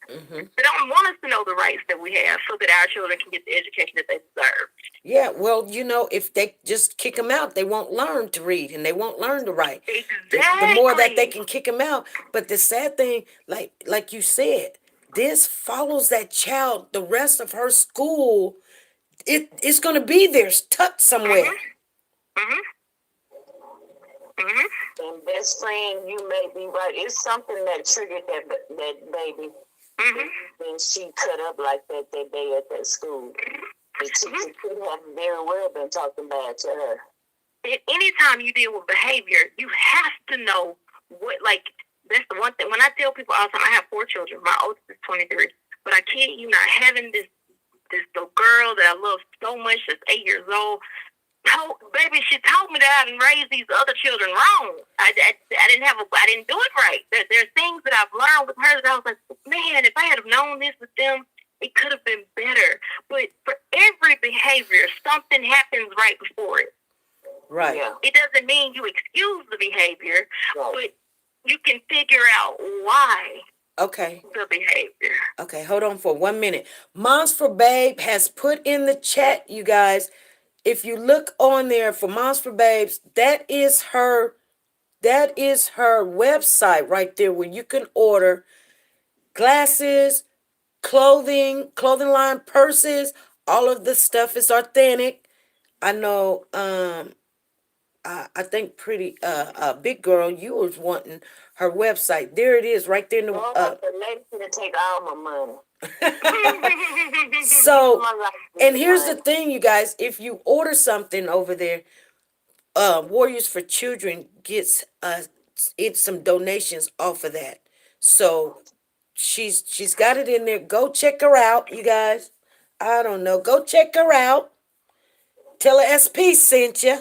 Mm-hmm. They don't want us to know the rights that we have so that our children can get the education that they deserve. Yeah, well, if they just kick them out, they won't learn to read and they won't learn to write. Exactly. The more that they can kick them out. But the sad thing, like you said, this follows that child the rest of her school. It's going to be there, tucked somewhere. Mm-hmm. Mm-hmm. Mm-hmm. And best friend, you may be right. It's something that triggered that baby. Mm-hmm. When she cut up like that day at that school. The teacher could have very well been talking bad to her. Anytime you deal with behavior, you have to know what, that's the one thing. When I tell people all the time, I have 4 children. My oldest is 23. But I kid you not, having this little girl that I love so much that's 8 years old, she told me that I didn't raise these other children wrong. I didn't do it right. There's things that I've learned with her that I was like, man, if I had have known this with them, it could have been better. But for every behavior, something happens right before it. Right. Yeah. It doesn't mean you excuse the behavior, but you can figure out why. Okay. The behavior. Okay, hold on for 1 minute. Moms for Babe has put in the chat, you guys. If you look on there for Moms for Babes, that is her website right there where you can order glasses, clothing line, purses. All of the stuff is authentic. I know I think pretty big girl, you was wanting her website. There it is right there in the the lady gonna take all my money. So, and here's the thing, you guys, if you order something over there, Warriors for Children gets some donations off of that. So she's got it in there. Go check her out, you guys. I don't know. Go check her out. Tell her SP sent you.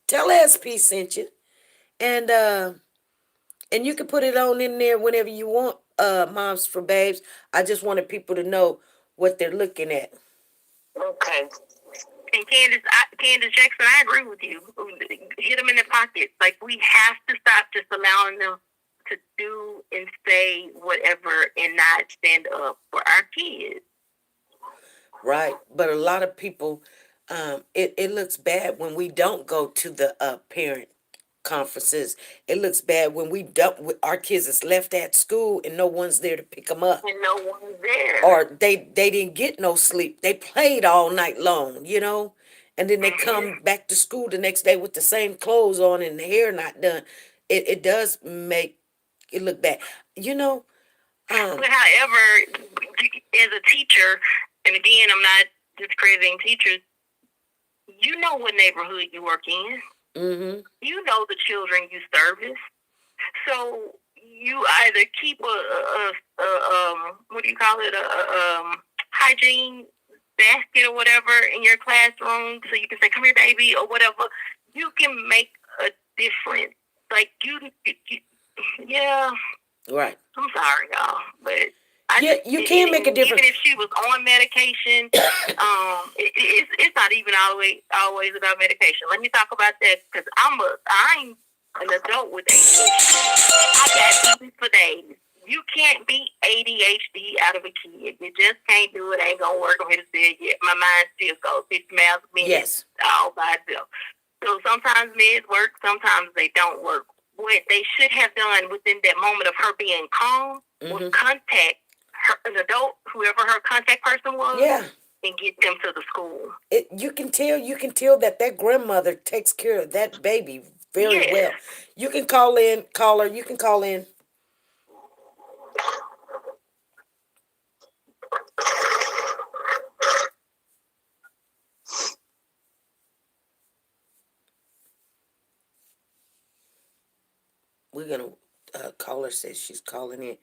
Tell her SP sent you. And you can put it on in there whenever you want, Moms for Babes. I just wanted people to know what they're looking at. Okay. And Candace Jackson, I agree with you. Hit them in the pockets. Like, we have to stop just allowing them to do and say whatever and not stand up for our kids. Right. But a lot of people, it looks bad when we don't go to the parent conferences. It looks bad when we don't. Our kids is left at school and no one's there to pick them up, And no one's there. or they didn't get no sleep. They played all night long, and then they come back to school the next day with the same clothes on and the hair not done. It does make it look bad, But however, as a teacher, and again, I'm not discrediting teachers, you know what neighborhood you work in. Mm-hmm. You know the children you service. So you either keep a what do you call it, a hygiene basket or whatever in your classroom, so you can say, "Come here, baby," or whatever. You can make a difference. Like you yeah. Right. I'm sorry, y'all, but you can make a difference. Even if she was on medication, it's not even always about medication. Let me talk about that, because I'm an adult with ADHD. I got these for days. You can't beat ADHD out of a kid. You just can't do it. Ain't gonna work. I'm here to say it. My mind still goes 50 miles a minute. Yes. All by itself. So sometimes meds work, sometimes they don't work. What they should have done within that moment of her being calm was contact an adult, whoever her contact person was, and get them to the school. You can tell that grandmother takes care of that baby very well. You can call her. You can call in. We're gonna caller says she's calling in.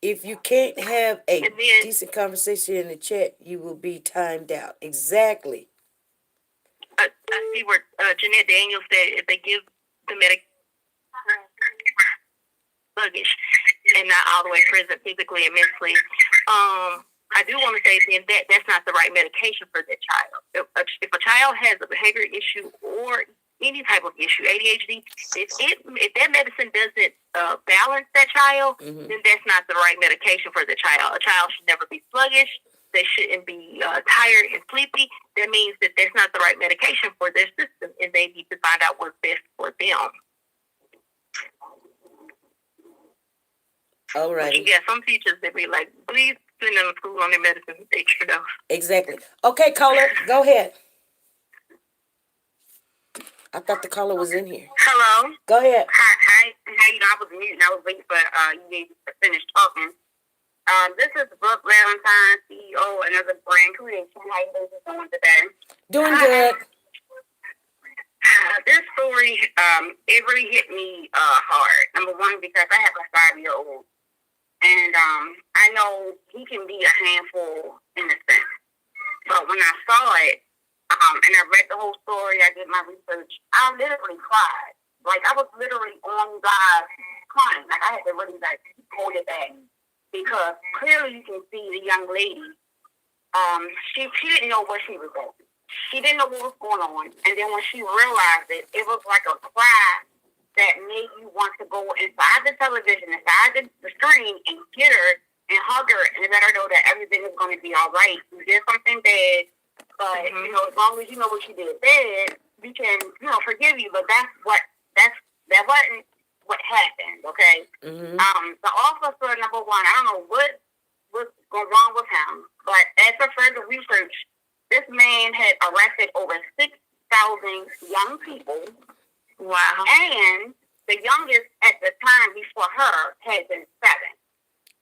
If you can't have a decent conversation in the chat, you will be timed out. Exactly. I see where Jeanette Daniels said if they give the medic sluggish and not all the way present physically and mentally. I do want to say then that's not the right medication for that child. If a child has a behavior issue or any type of issue, ADHD, if that medicine doesn't balance that child, then that's not the right medication for the child. A child should never be sluggish. They shouldn't be tired and sleepy. That means that that's not the right medication for their system, and they need to find out what's best for them. All right. You got some teachers that be like, please send them to school on their medicine extra dose. Exactly. Okay, caller, go ahead. I thought the caller was in here. Hello. Go ahead. Hi. I was muted. I was waiting for you to finish talking. This is Brooke Valentine, CEO, another brand creation. How you guys doing today? Doing good. This story, it really hit me hard. Number one, because I have a 5-year-old, and I know he can be a handful in a sense. But when I saw it, and I read the whole story, I did my research, I literally cried. Like, I was literally on God crying. Like, I had to really, hold it back. Because clearly you can see the young lady, she didn't know what she was doing. She didn't know what was going on. And then when she realized it, it was like a cry that made you want to go inside the television, inside the screen, and get her and hug her and let her know that everything is going to be all right. You did something bad, but, as long as you know what you did bad, we can, forgive you. But that wasn't what happened, okay? The officer, number one, I don't know what was going wrong with him, but after further research, this man had arrested over 6,000 young people. Wow. And the youngest at the time before her had been 7.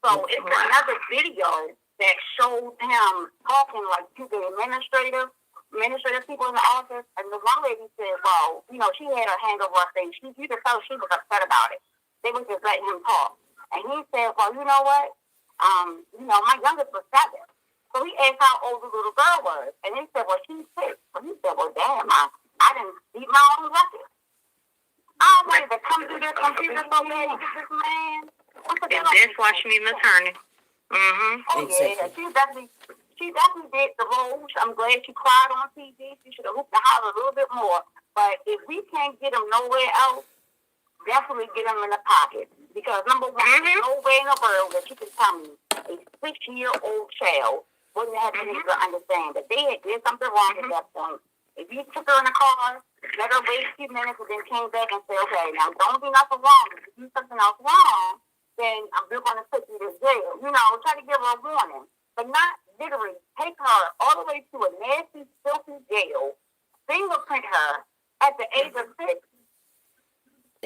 So it's another video that showed him talking like to the administrative people in the office. And the one lady said, well, she had her hand over her face. You could tell she was upset about it. They was just letting him talk. And he said, well, you know what? My youngest was 7. So he asked how old the little girl was. And he said, well, she's 6. So he said, well, damn, I didn't beat my own record. I wanted to come through this computer so bad to get this man. And that's why she needs an attorney. Mm-hmm. Oh, Exactly. yeah. She definitely did the role. I'm glad she cried on TV. She should have hooped and hollered a little bit more. But if we can't get him nowhere else, definitely get him in the pocket. Because, number one, there's no way in the world that you can tell me a 6-year-old child wouldn't have been able to understand that they had did something wrong at that point. If you took her in the car, let her wait a few minutes, and then came back and said, okay, now don't do nothing wrong. If you do something else wrong, then we're going to put you to jail. Try to give her a warning. But not literally take her all the way to a nasty, filthy jail, fingerprint her at the age of 6.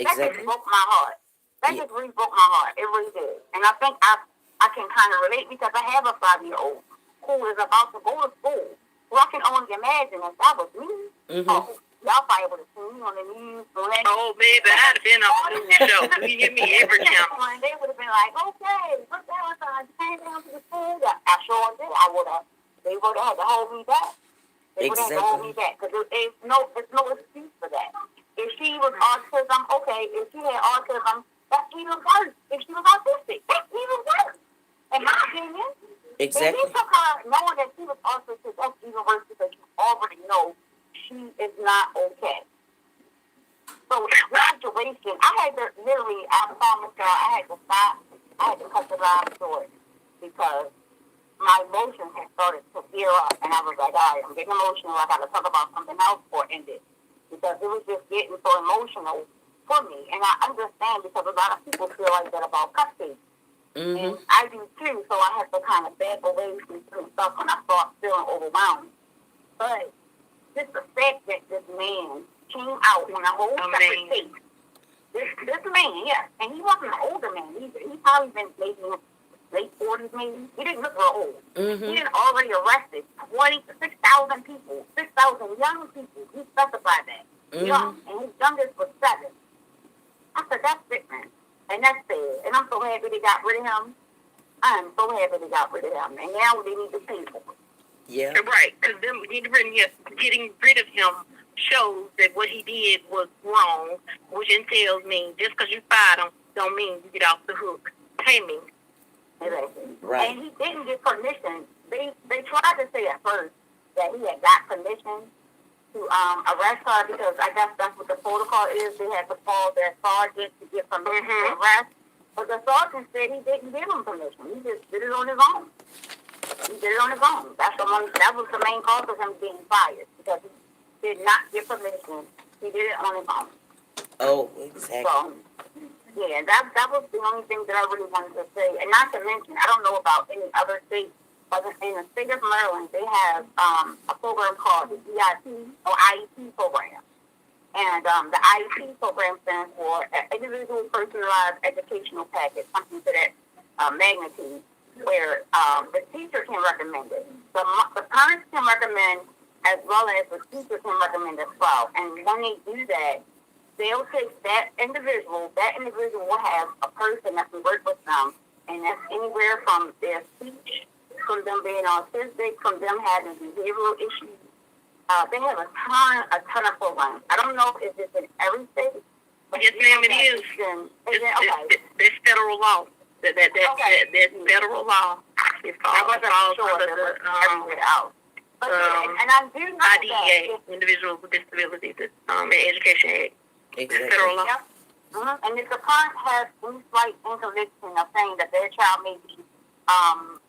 That just broke my heart. That just really broke my heart. It really did. And I think I can kind of relate because I have a 5-year-old who is about to go to school. So I can only imagine if that was me. Oh, y'all probably would have seen me on the news. Oh, baby, I'd have been on the news show. You hear me every time. They would have been like, okay, what's that? You came down to the school. I sure did. They would have had to hold me back. They would have had to hold me back because there's no excuse for that. If she was autism, okay. If she had autism, that's even worse. If she was autistic, that's even worse. In my opinion. Exactly. If you took her knowing that she was autistic, that's even worse because you already know she is not okay. So that situation, I had to literally, I promised y'all, I had to stop. I had to cut the line short because my emotions had started to gear up, and I was like, all right, I'm getting emotional. I got to talk about something else or end it because it was just getting so emotional for me. And I understand because a lot of people feel like that about Cupcake. And I do too, so I have to kind of back away from certain stuff when I start feeling overwhelmed. But just the fact that this man came out in a whole separate case. This man, yeah, and he wasn't an older man either. He probably been maybe in his late 40s, maybe. He didn't look real old. He had already arrested 6,000 people, 6,000 young people. He specified that. Young, and his youngest was 7. I said, that's it, man. And that's sad. And I'm so happy they got rid of him. I'm so happy they got rid of him. And now they need to pay for it. Yeah. Right. Because them getting rid of him shows that what he did was wrong, which entails me just because you fired him don't mean you get off the hook. Pay me. Exactly. Right. And he didn't get permission. They tried to say at first that he had got permission to arrest her because I guess that's what the protocol is. They had to call their sergeant to get permission to arrest. But the sergeant said he didn't give him permission. He just did it on his own. That was the main cause of him being fired because he did not get permission. He did it on his own. Oh, exactly. So, yeah, that was the only thing that I really wanted to say. And not to mention, I don't know about any other states, but in the state of Maryland, they have a program called the EIP or IEP program. And the IEP program stands for Individual Personalized Educational Package, something to that magnitude, where the teacher can recommend it. The parents can recommend as well as the teacher can recommend as well. And when they do that, they'll take that individual will have a person that can work with them, and that's anywhere from their speech, from them being autistic, from them having behavioral issues. They have a ton of programs. I don't know if it's in every state. But yes, ma'am, it is. It's federal law. That's federal law. It's I wasn't sure if it was everywhere else. And I do know IDEA, Individuals with Disabilities, and Education Act. Exactly. Federal law. And if the parent has any slight inclination of saying that their child may be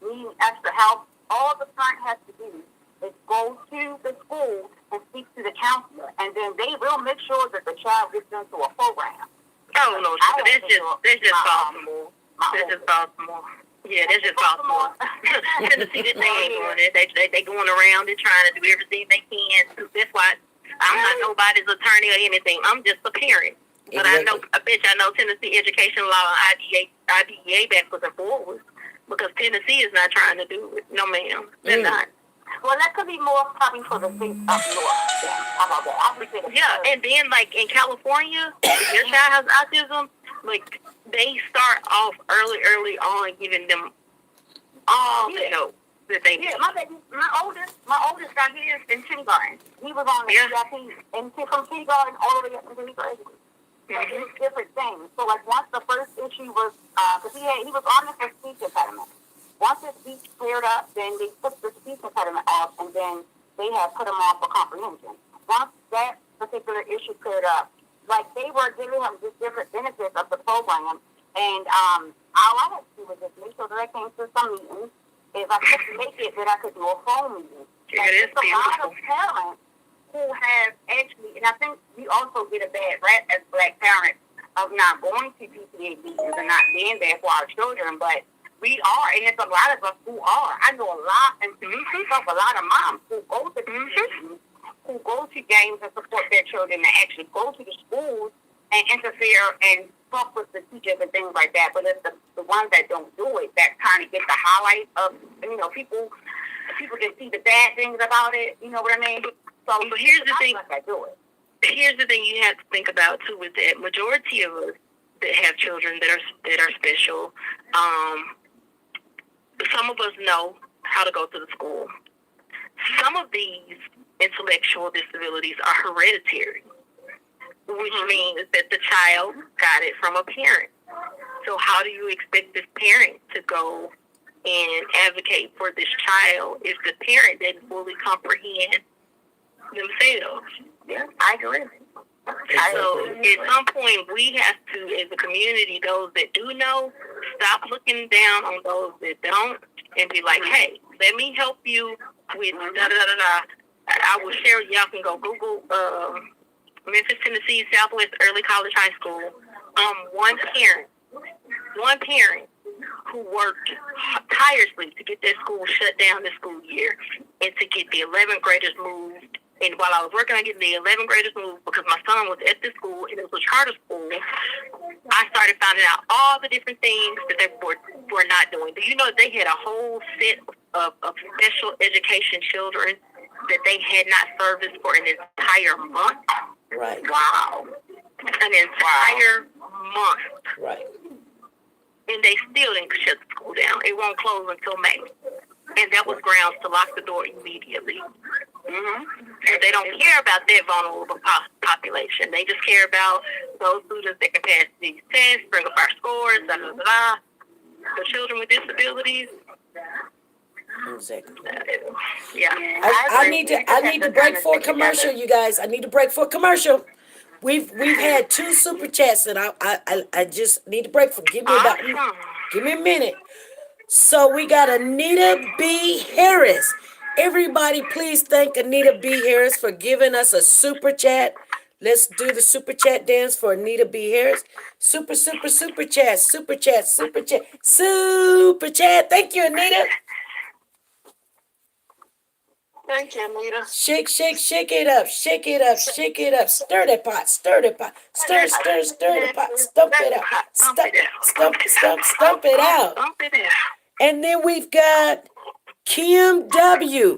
needing extra help, all the parent has to do is go to the school and speak to the counselor, and then they will make sure that the child gets into a program. Oh no, that's just Baltimore. That's just Baltimore. Yeah, that's just Baltimore. Tennessee, they ain't doing it. They going around and trying to do everything they can. That's why I'm not nobody's attorney or anything. I'm just a parent. But exactly. I bet you know Tennessee education law and IDEA backwards and forwards because Tennessee is not trying to do it. No, ma'am, they're not. Well, that could be more probably for the states up north. Yeah, how about that? Yeah, and then like in California, if your child has autism, like they start off early on giving them all the help that they need. My oldest got his in kindergarten. He was on the CIP and from kindergarten all the way up to grade. It's different things. So like once the first issue was, because he was on this speech impediment. Once his speech cleared up, then they took the speech impediment off, and then they had put him on for comprehension. Once that particular issue cleared up, like they were giving him just different benefits of the program, and all I had to do was just make sure that I came to some meetings. If I couldn't make it, then I could do a phone meeting. Yeah, it's a lot of parents who have actually, and I think we also get a bad rap as Black parents of not going to PTA meetings and not being there for our children, but we are, and it's a lot of us who are. I know a lot, and a lot of moms who go to PTA meetings, who go to games and support their children, and actually go to the schools and interfere and talk with the teachers and things like that. But it's the ones that don't do it that kind of get the highlight of, people can see the bad things about it. You know what I mean? So but here's the thing. I do it. Here's the thing you have to think about too is that majority of us that have children that are special, some of us know how to go to the school. Some of these intellectual disabilities are hereditary, which means that the child got it from a parent. So how do you expect this parent to go and advocate for this child if the parent didn't fully comprehend themselves? Yeah, I agree. So at some point, we have to, as a community, those that do know, stop looking down on those that don't and be like, hey, let me help you with da-da-da-da-da. I will share, y'all can go Google Memphis, Tennessee, Southwest Early College High School. One parent who worked tirelessly to get that school shut down this school year and to get the 11th graders moved. And while I was working on getting the 11th graders moved, because my son was at this school and it was a charter school, I started finding out all the different things that they were not doing. Do you know they had a whole set of special education children that they had not serviced for an entire month? Right. Wow. An entire month. Right. And they still didn't shut the school down. It won't close until May. And that was grounds to lock the door immediately. So they don't care about that vulnerable population. They just care about those students that can pass these tests, bring up our scores, da da da da. The children with disabilities. Exactly. Yeah. I need to break for a commercial, you guys. I need to break for a commercial. We've had 2 super chats and I just need to break for. Give me a minute. So we got Anita B. Harris. Everybody, please thank Anita B. Harris for giving us a super chat. Let's do the super chat dance for Anita B. Harris. Super chat, super chat, super chat, super chat. Thank you, Anita. Thank you, Anita. Shake it up, shake it up, shake it up. Stir that pot, stir the pot. Stir the pot. Stump it out. Stump it out. And then we've got Kim W.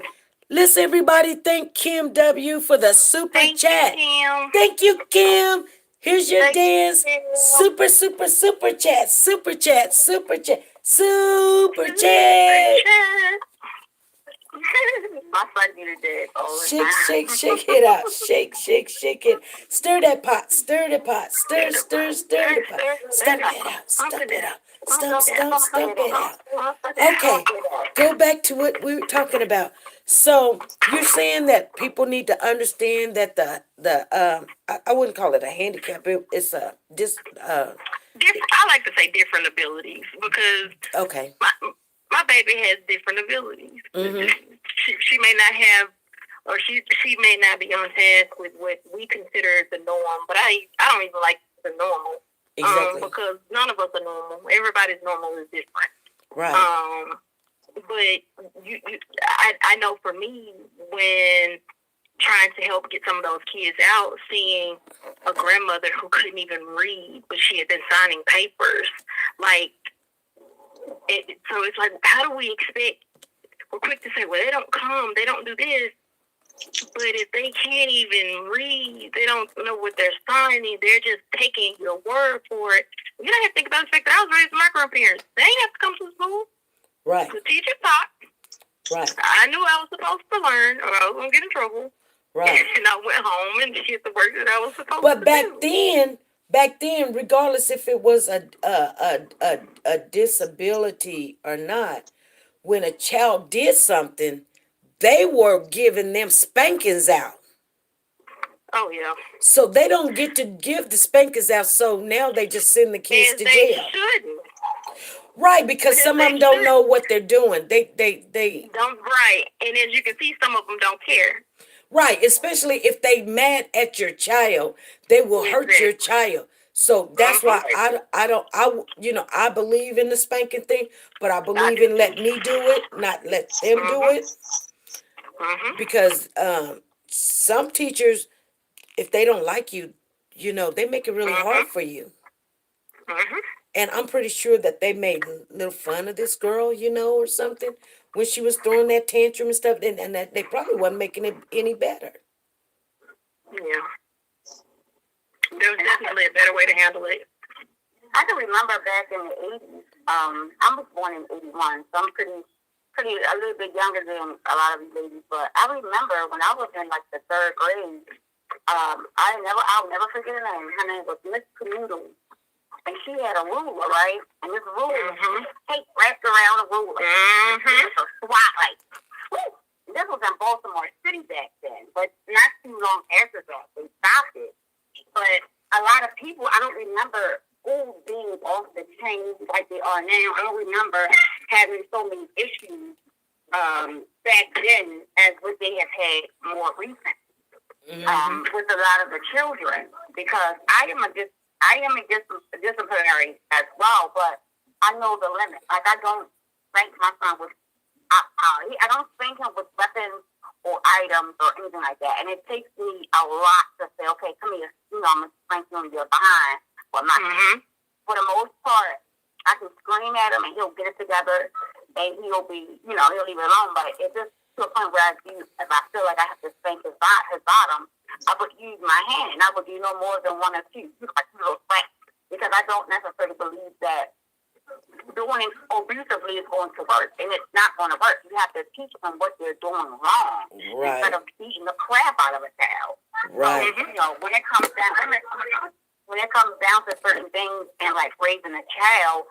Let's everybody thank Kim W for the super chat. Thank you, Kim. Here's your dance. Super chat. Super chat. My son needed that. Shake it out. Shake it. Stir that pot. Stir the pot. Stir the pot. Stump it out. Stump it out. Okay, go back to what we were talking about. So you're saying that people need to understand that I wouldn't call it a handicap. It's a I like to say different abilities because okay. My baby has different abilities. She may not have, or she may not be on task with what we consider the norm. But I don't even like the normal. Exactly. Because none of us are normal. Everybody's normal is different. Right. But I know for me, when trying to help get some of those kids out, seeing a grandmother who couldn't even read, but she had been signing papers, so it's like, how do we expect? We're quick to say, well, they don't come, they don't do this. But if they can't even read, they don't know what they're signing, they're just taking your word for it. You don't have to think about the fact that I was raised by my grandparents. They ain't have to come to school. Right. The teacher taught. Right. I knew I was supposed to learn, or I was gonna get in trouble. Right. And I went home and did the work that I was supposed But to back do. then, regardless if it was a disability or not, when a child did something, they were giving them spankings out. Oh yeah. So they don't get to give the spankings out. So now they just send the kids And to they jail. shouldn't. Right, because Because some of they them don't should. know what they're doing. They Don't right. And as you can see, some of them don't care. right, especially if they mad at your child, they will hurt your Exactly. child. So that's why Mhm. I believe in the spanking thing, but I I believe do in let too. me do it, not let them do Mhm. it. Mhm. Because some teachers, if they don't like you, they make it really hard Mhm. for you. Mhm. And I'm pretty sure that they made little fun of this girl, or something, when she was throwing that tantrum and stuff, and that they probably wasn't making it any better. Yeah. There's definitely a better way to handle it. I can remember back in the 80s. I was born in 81, so I'm a little bit younger than a lot of these ladies. But I remember when I was in like the third grade. I'll never forget her name. Her name was Miss Canoodle, and she had a ruler, right? And this ruler was tape wrapped around the ruler. It's a SWAT like. Woo! This was in Baltimore City back then, but not too long after that they stopped it. But a lot of people, I don't remember schools being off the chain like they are now. I don't remember having so many issues back then as what they have had more recent with a lot of the children. Because I am a disciplinary as well, but I know the limit. Like I don't spank my son with I don't spank him with weapons or items or anything like that. And it takes me a lot to say, okay, come here, I'm gonna spank you in your behind. Well, not for the most part, I can scream at him and he'll get it together and he'll be, he'll leave it alone. But it's just to a point where if I feel like I have to spank his bottom, I would use my hand and I would do no more than one or two, like little spanks, because I don't necessarily believe that doing it abusively is going to work, and it's not going to work. You have to teach them what they're doing wrong instead of beating the crap out of a child. Right. So, when it comes down to certain things and like raising a child,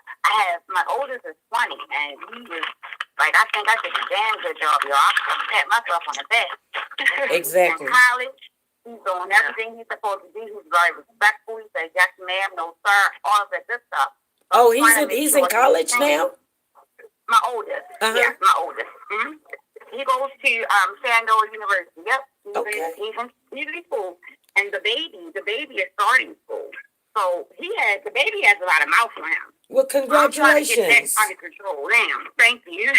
my oldest is 20, and he was like, I think I did a damn good job, y'all. I pat myself on the back. Exactly. In college, he's doing everything he's supposed to do. He's very respectful. He says yes, ma'am, no sir, all of that good stuff. Oh, he's in college now? My oldest. Yes, my oldest. He goes to Shenandoah University. Yep. He's in school. And the baby is starting school. So the baby has a lot of mouth now. Well, congratulations. I'm trying to get that under control now. Thank you.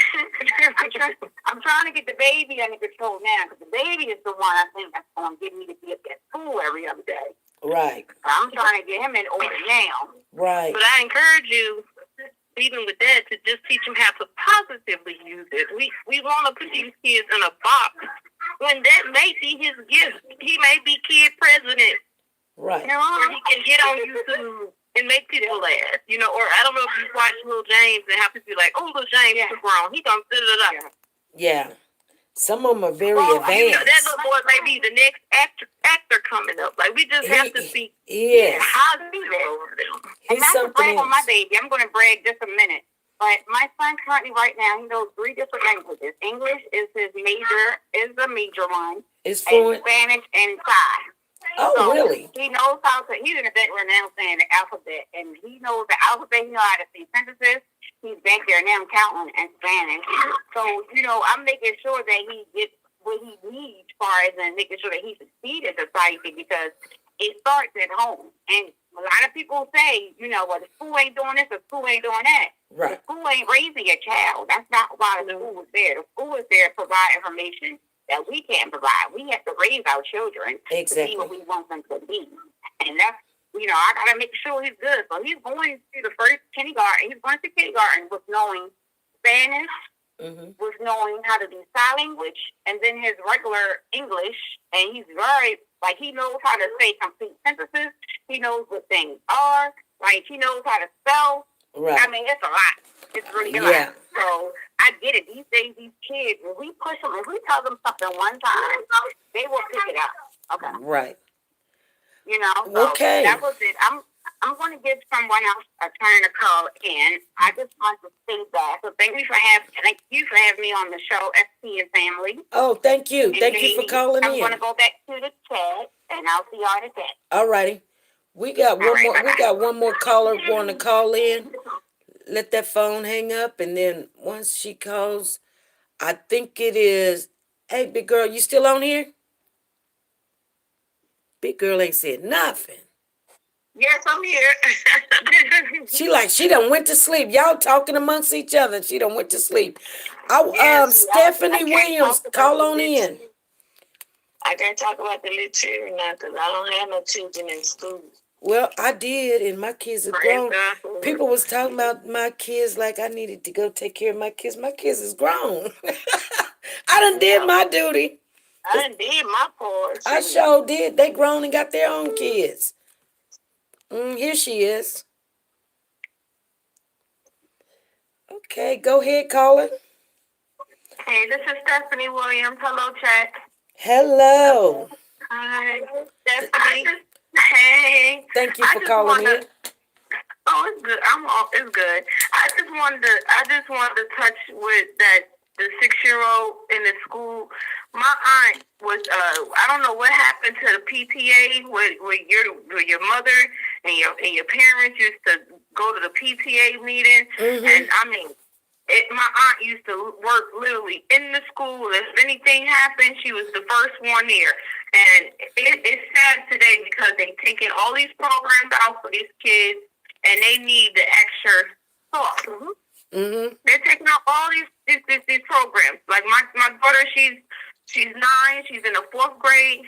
I'm trying to get the baby under control now, because the baby is the one I think that's going to get me to be at school every other day. Right. I'm trying to get him in order now. Right. But I encourage you, even with that, to just teach them how to positively use it. We want to put these kids in a box when that may be his gift. He may be kid president. Right. Or he can get on YouTube and make people laugh. Or I don't know if you watch Little James and how people be like, oh, Little James is grown. He gonna sit it up. Yeah. Some of them are very advanced. That little boy may be the next actor coming up. Like, we just have to be positive. And not to brag on my baby. I'm going to brag just a minute. But my son currently right now, he knows 3 different languages. English is the major one. Is fluent. And Spanish and Thai. Oh, so really? He knows how to, he's in the veteran now saying the alphabet. And he knows the alphabet, he knows how to see sentences. He's back there now counting in Spanish. So, I'm making sure that he gets what he needs as far as making sure that he succeeds in society, because it starts at home. And a lot of people say, well, the school ain't doing this, the school ain't doing that. Right. The school ain't raising your child. That's not why the school is there. The school is there to provide information that we can't provide. We have to raise our children to be what we want them to be. And that's, I got to make sure he's good. So he's going to the first kindergarten. He's going to kindergarten with knowing Spanish, with knowing how to do sign language, and then his regular English. And he's he knows how to say complete sentences. He knows what things are. Like, he knows how to spell. Right. I mean, it's a lot. It's really a lot. So I get it. These days, these kids, when we push them, if we tell them something one time, they will pick it up. Okay. Right. You know, so Okay. that was it. I'm going to give someone else a turn to call in. I just want to say that. So thank you for having me on the show, FP and Family. Oh, thank you. And Thank you for calling I'm in. going to go back to the chat, and I'll see y'all today. All righty. We got one more. Bye-bye. We got one more caller want to call in. Let that phone hang up, and then once she calls, I think it is. Hey, big girl, you still on here? Big girl ain't said nothing. Yes, I'm here. She done went to sleep. Y'all talking amongst each other. She done went to sleep. Stephanie Williams, call on in. I can't talk about the little children now because I don't have no children in school. Well, I did, and my kids are grown. People was talking about my kids like I needed to go take care of my kids. My kids is grown. I done did my duty. I done did my part. I sure did. They grown and got their own kids. Here she is. Okay, go ahead, caller. Hey, this is Stephanie Williams. Hello, chat. Hello. Hi, Stephanie. Hey. Thank you for calling in. Oh, it's good. It's good. I just wanted to touch with the 6-year-old in the school. My aunt was I don't know what happened to the PTA where your mother and your parents used to go to the PTA meeting, and I mean, my aunt used to work literally in the school. If anything happened, she was the first one there. And it's sad today because they've taken all these programs out for these kids, and they need the extra thought. They're taking out all these programs. Like my daughter, she's 9. She's in the 4th grade.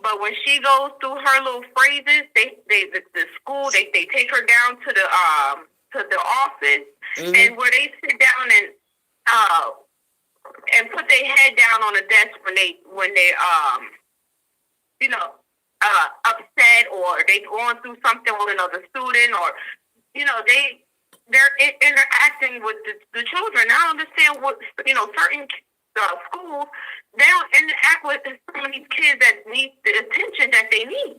But when she goes through her little phrases, the school they take her down to the office, and where they sit down and put their head down on the desk when they upset, or they going through something with another student, or they're interacting with the children. I don't understand what certain schools, they don't interact with some of these kids that need the attention that they need.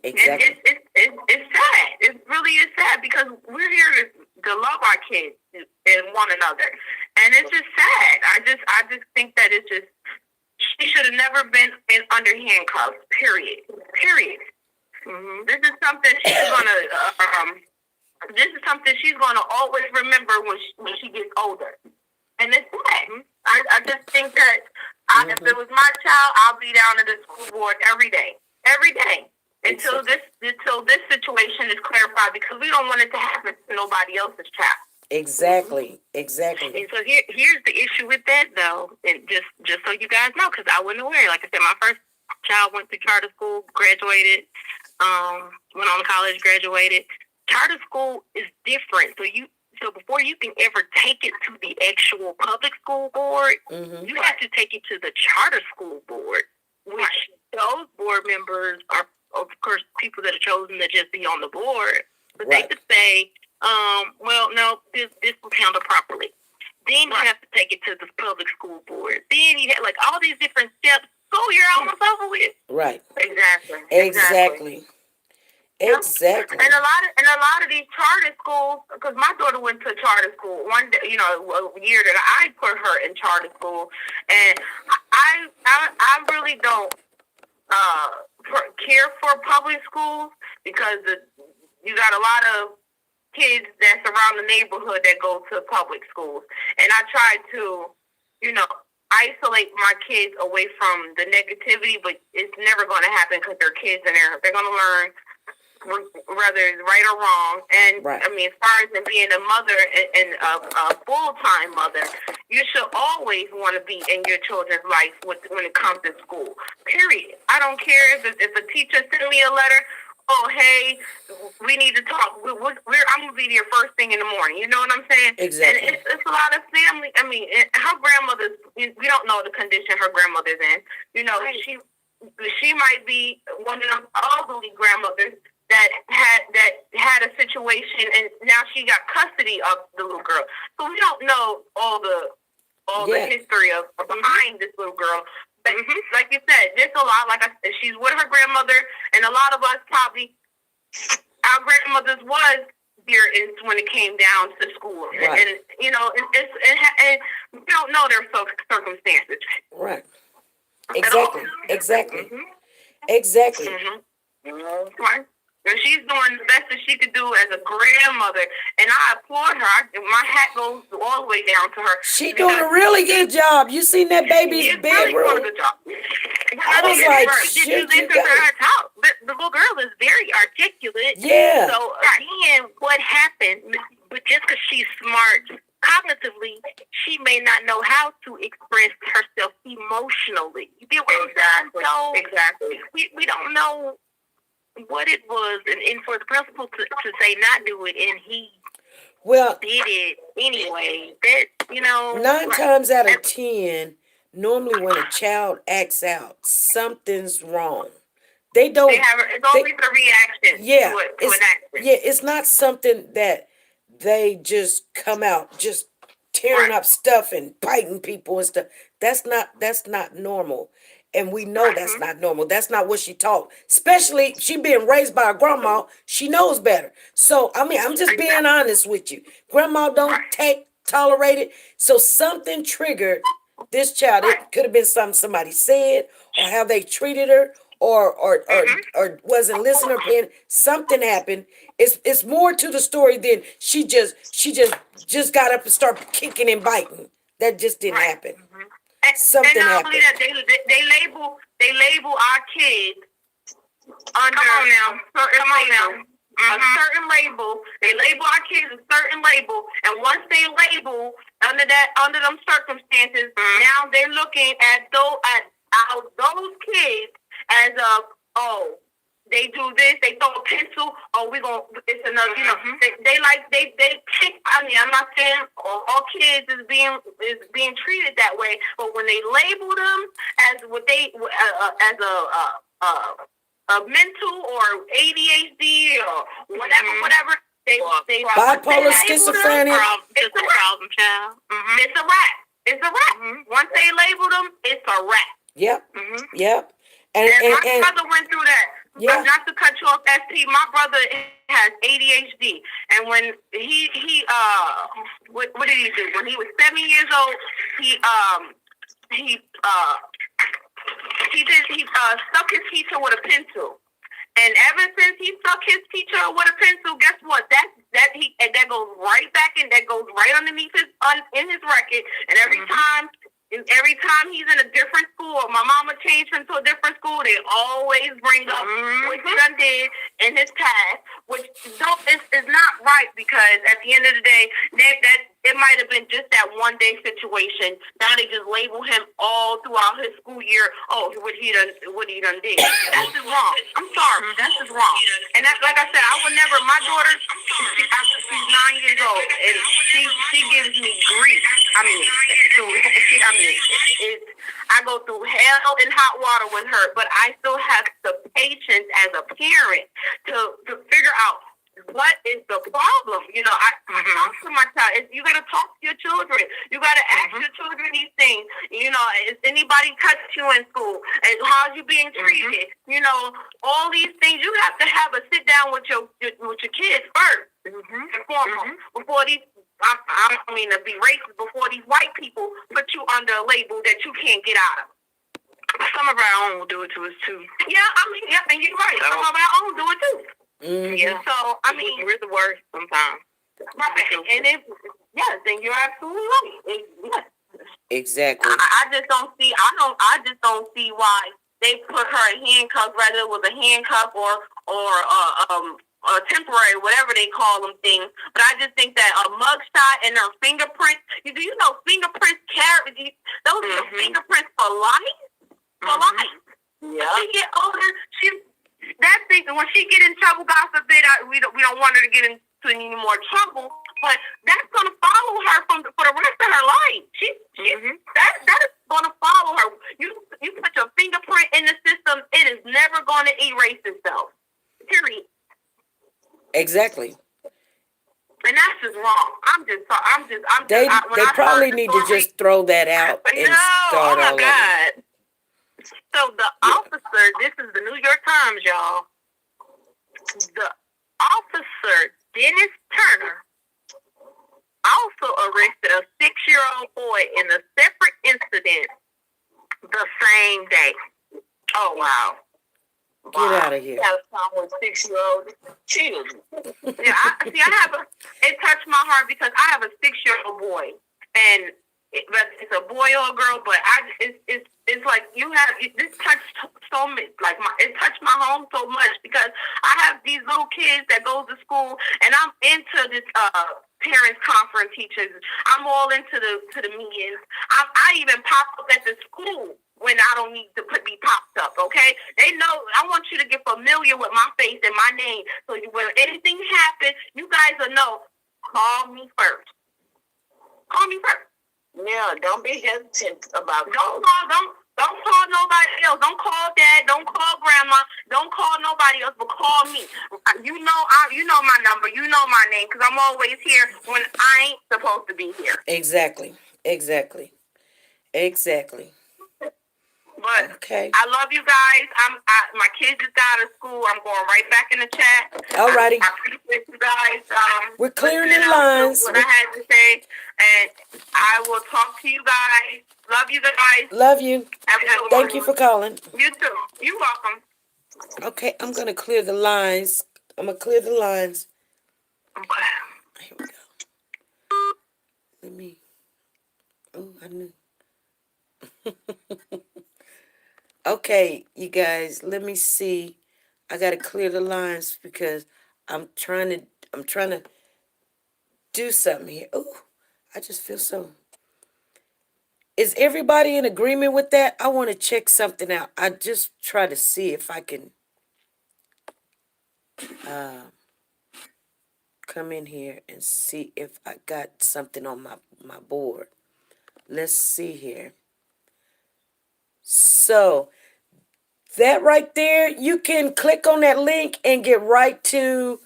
Exactly. And it's sad. It really is sad because we're here to love our kids and one another, and it's just sad. I just think that it's just, she should have never been under handcuffs. Period. This is something she's gonna. This is something she's gonna always remember when she gets older, and it's sad. I just think that if it was my child, I'll be down at the school board every day, until this situation is clarified, because we don't want it to happen to nobody else's child. Exactly. And so here's the issue with that, though, and just so you guys know, because I wasn't aware. Like I said, my first child went to charter school, graduated, went on to college, graduated. Charter school is different. So before you can ever take it to the actual public school board, you have to take it to the charter school board, which those board members are, of course, people that are chosen to just be on the board. But they could say, well, no, this was handled properly. Then you have to take it to the public school board. Then you have like all these different steps. School year almost over with. Right. Exactly. Exactly. And a lot of these charter schools, because my daughter went to charter school one day, a year that I put her in charter school, and I really don't care for public schools, because you got a lot of kids that's around the neighborhood that go to public schools, and I try to, isolate my kids away from the negativity, but it's never going to happen because they're kids and they're going to learn whether it's right or wrong. And I mean, as far as being a mother and a full-time mother, you should always want to be in your children's life when it comes to school. Period. I don't care if a teacher sends me a letter. Oh, hey, we need to talk. I'm going to be there first thing in the morning. You know what I'm saying? Exactly. And it's a lot of family. I mean, her grandmother's, we don't know the condition her grandmother's in. She might be one of them elderly grandmothers that had a situation, and now she got custody of the little girl. So we don't know all the all Yeah. the history of behind this little girl. But like you said, there's a lot. Like I said, she's with her grandmother, and a lot of us probably our grandmothers was parents when it came down to school, Right. and and we don't know their circumstances. Right. At all. Exactly. Exactly. Right. And she's doing the best that she could do as a grandmother, and I applaud her. My hat goes all the way down to her. She doing a really good job. You seen that baby's She's really doing a bedroom? good job. I was like, Did you shit, listen you to got her it. talk? The little girl is very articulate. Yeah. So again, what happened? But just because she's smart cognitively, she may not know how to express herself emotionally. You get what I'm saying? So Exactly. we don't know what it was, and for the principal to say not do it, and he Well, did it anyway. That 9 times out of 10, normally when a child acts out, something's wrong. They don't. it's always a reaction Yeah, to an it's accident. it's not something that they just come out just tearing up stuff and biting people and stuff. That's not normal. And we know that's not normal. That's not what she taught. Especially she being raised by a grandma, she knows better. So I mean, I'm just being honest with you. Grandma don't tolerate it. So something triggered this child. It could have been something somebody said or how they treated her or wasn't listening or paying. Something happened. It's more to the story than she just got up and started kicking and biting. That just didn't happen. Something and not happened. only that, they label our kids under a certain label. They label our kids a certain label, and once they label under them circumstances, now they're looking at those kids as they do this, they throw a pencil, it's another, they pick. I mean, I'm not saying all kids is being treated that way, but when they label them as what they as a mental or ADHD or whatever, they bipolar, schizophrenia. It's a problem, child. It's a wrap. It's a wrap. Once they label them, it's a wrap. Yep. Yep. And my brother went through that. Yeah. Not to cut you off, SP. My brother has ADHD, and when he what did he do? When he was 7 years old, he stuck his teacher with a pencil. And ever since he stuck his teacher with a pencil, guess what? That goes right back in. That goes right underneath in his record. And every time he's in a different school, or my mama changed him to a different school, they always bring up what he done did in his past, which is not right, because at the end of the day, that it might have been just that one day situation. Now they just label him all throughout his school year. Oh, what he done did. That's just wrong. I'm sorry, that's just wrong. And that, like I said, I would never. My daughter, she's 9 years old, and she gives me grief. I go through hell and hot water with her, but I still have the patience as a parent to figure out what is the problem. I talk to my child. You got to talk to your children. You got to ask your children these things. Is anybody cut you in school? And how's you being treated? All these things. You have to have a sit down with your kids first and foremost before these. I don't mean to be racist, before these white people put you under a label that you can't get out of. Some of our own will do it to us too. Yeah, and you're right. Some of our own do it too. Yeah. So we're the worst sometimes. Right. And then you're absolutely right. Yes. Exactly. I just don't see. I just don't see why they put her in handcuffs, whether it was a handcuff or temporary, whatever they call them things. But I just think that a mugshot and her fingerprints. Do you know fingerprints carry? Those are fingerprints for life. For life. Yeah. When she get older, when she get in trouble, God forbid, we don't want her to get into any more trouble. But that's gonna follow her for the rest of her life. That is gonna follow her. You put your fingerprint in the system, it is never gonna erase itself. Period. Exactly. And that's just wrong. They probably need to just throw that out and start oh my all over. God. So the officer, this is the New York Times, y'all. The officer, Dennis Turner, also arrested a 6-year-old boy in a separate incident the same day. Oh, wow. Get out of here. Got a problem with 6-year-old children. It touched my heart because I have a 6-year-old boy, and whether it's a boy or a girl, but it's like this touched so much, it touched my home so much because I have these little kids that goes to school, and I'm into this parents conference teachers. I'm all into the meetings. I even pop up at the school when I don't need to be popped up, okay? They know, I want you to get familiar with my face and my name, so when anything happens, you guys will know, call me first. Call me first. Yeah, don't be hesitant about Don't call nobody else. Don't call dad. Don't call grandma. Don't call nobody else, but call me. You know my number. You know my name, because I'm always here when I ain't supposed to be here. Exactly. But okay. I love you guys. My kids just got out of school. I'm going right back in the chat. Alrighty. I appreciate you guys. We're clearing the lines. What I had to say, and I will talk to you guys. Love you guys. Love you. Thank you for calling. You too. You're welcome. Okay, I'm gonna clear the lines. Okay. Here we go. Let me. Oh, I knew. Okay, you guys, let me see. I gotta clear the lines because I'm trying to do something here. Oh, I just feel so. Is everybody in agreement with that? I want to check something out. I just try to see if I can come in here and see if I got something on my board. Let's see here. So that right there, you can click on that link and get right to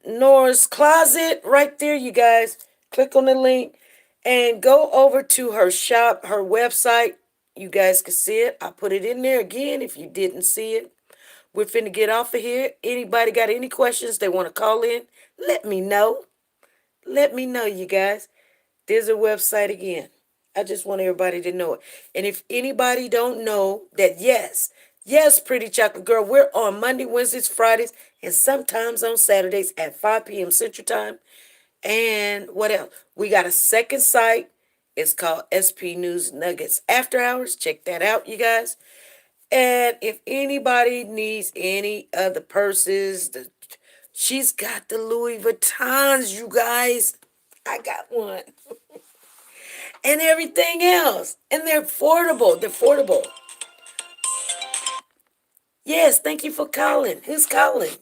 Nora's closet right there, you guys. Click on the link and go over to her shop, her website. You guys can see it. I put it in there again if you didn't see it. We're finna get off of here. Anybody got any questions they want to call in? Let me know. Let me know, you guys. There's a website again. I just want everybody to know it. And if anybody don't know that, yes, Pretty Chocolate Girl, we're on Monday, Wednesdays, Fridays, and sometimes on Saturdays at 5 p.m. Central Time. And what else? We got a second site. It's called SP News Nuggets After Hours. Check that out, you guys. And if anybody needs any of the purses, she's got the Louis Vuittons, you guys. I got one. And everything else. And they're affordable. Yes, thank you for calling. Who's calling?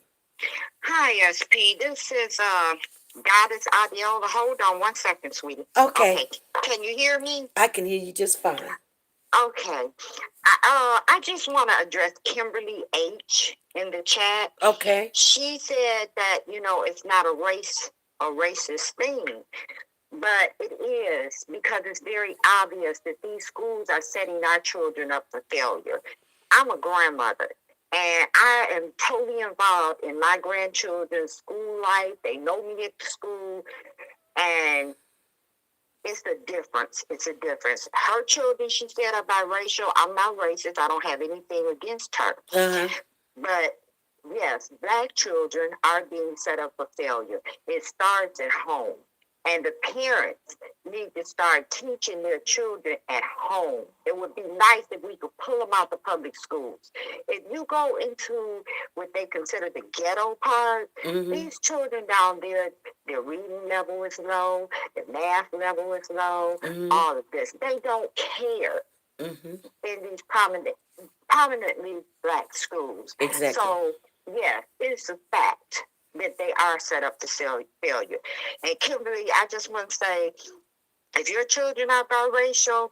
Hi, SP. This is Goddess Adiola. Hold on 1 second, sweetie. Okay. Can you hear me? I can hear you just fine. Okay. I just want to address Kimberly H. in the chat. Okay. She said that, it's not a racist thing. But it is, because it's very obvious that these schools are setting our children up for failure. I'm a grandmother, and I am totally involved in my grandchildren's school life. They know me at the school, and it's a difference. Her children, she said, are biracial. I'm not racist. I don't have anything against her. Uh-huh. But yes, Black children are being set up for failure. It starts at home. And the parents need to start teaching their children at home. It would be nice if we could pull them out the public schools. If you go into what they consider the ghetto part, these children down there, their reading level is low, their math level is low, all of this. They don't care in these prominently Black schools. Exactly. So, yeah, it's a fact that they are set up for failure. And Kimberly, I just want to say, if your children are biracial,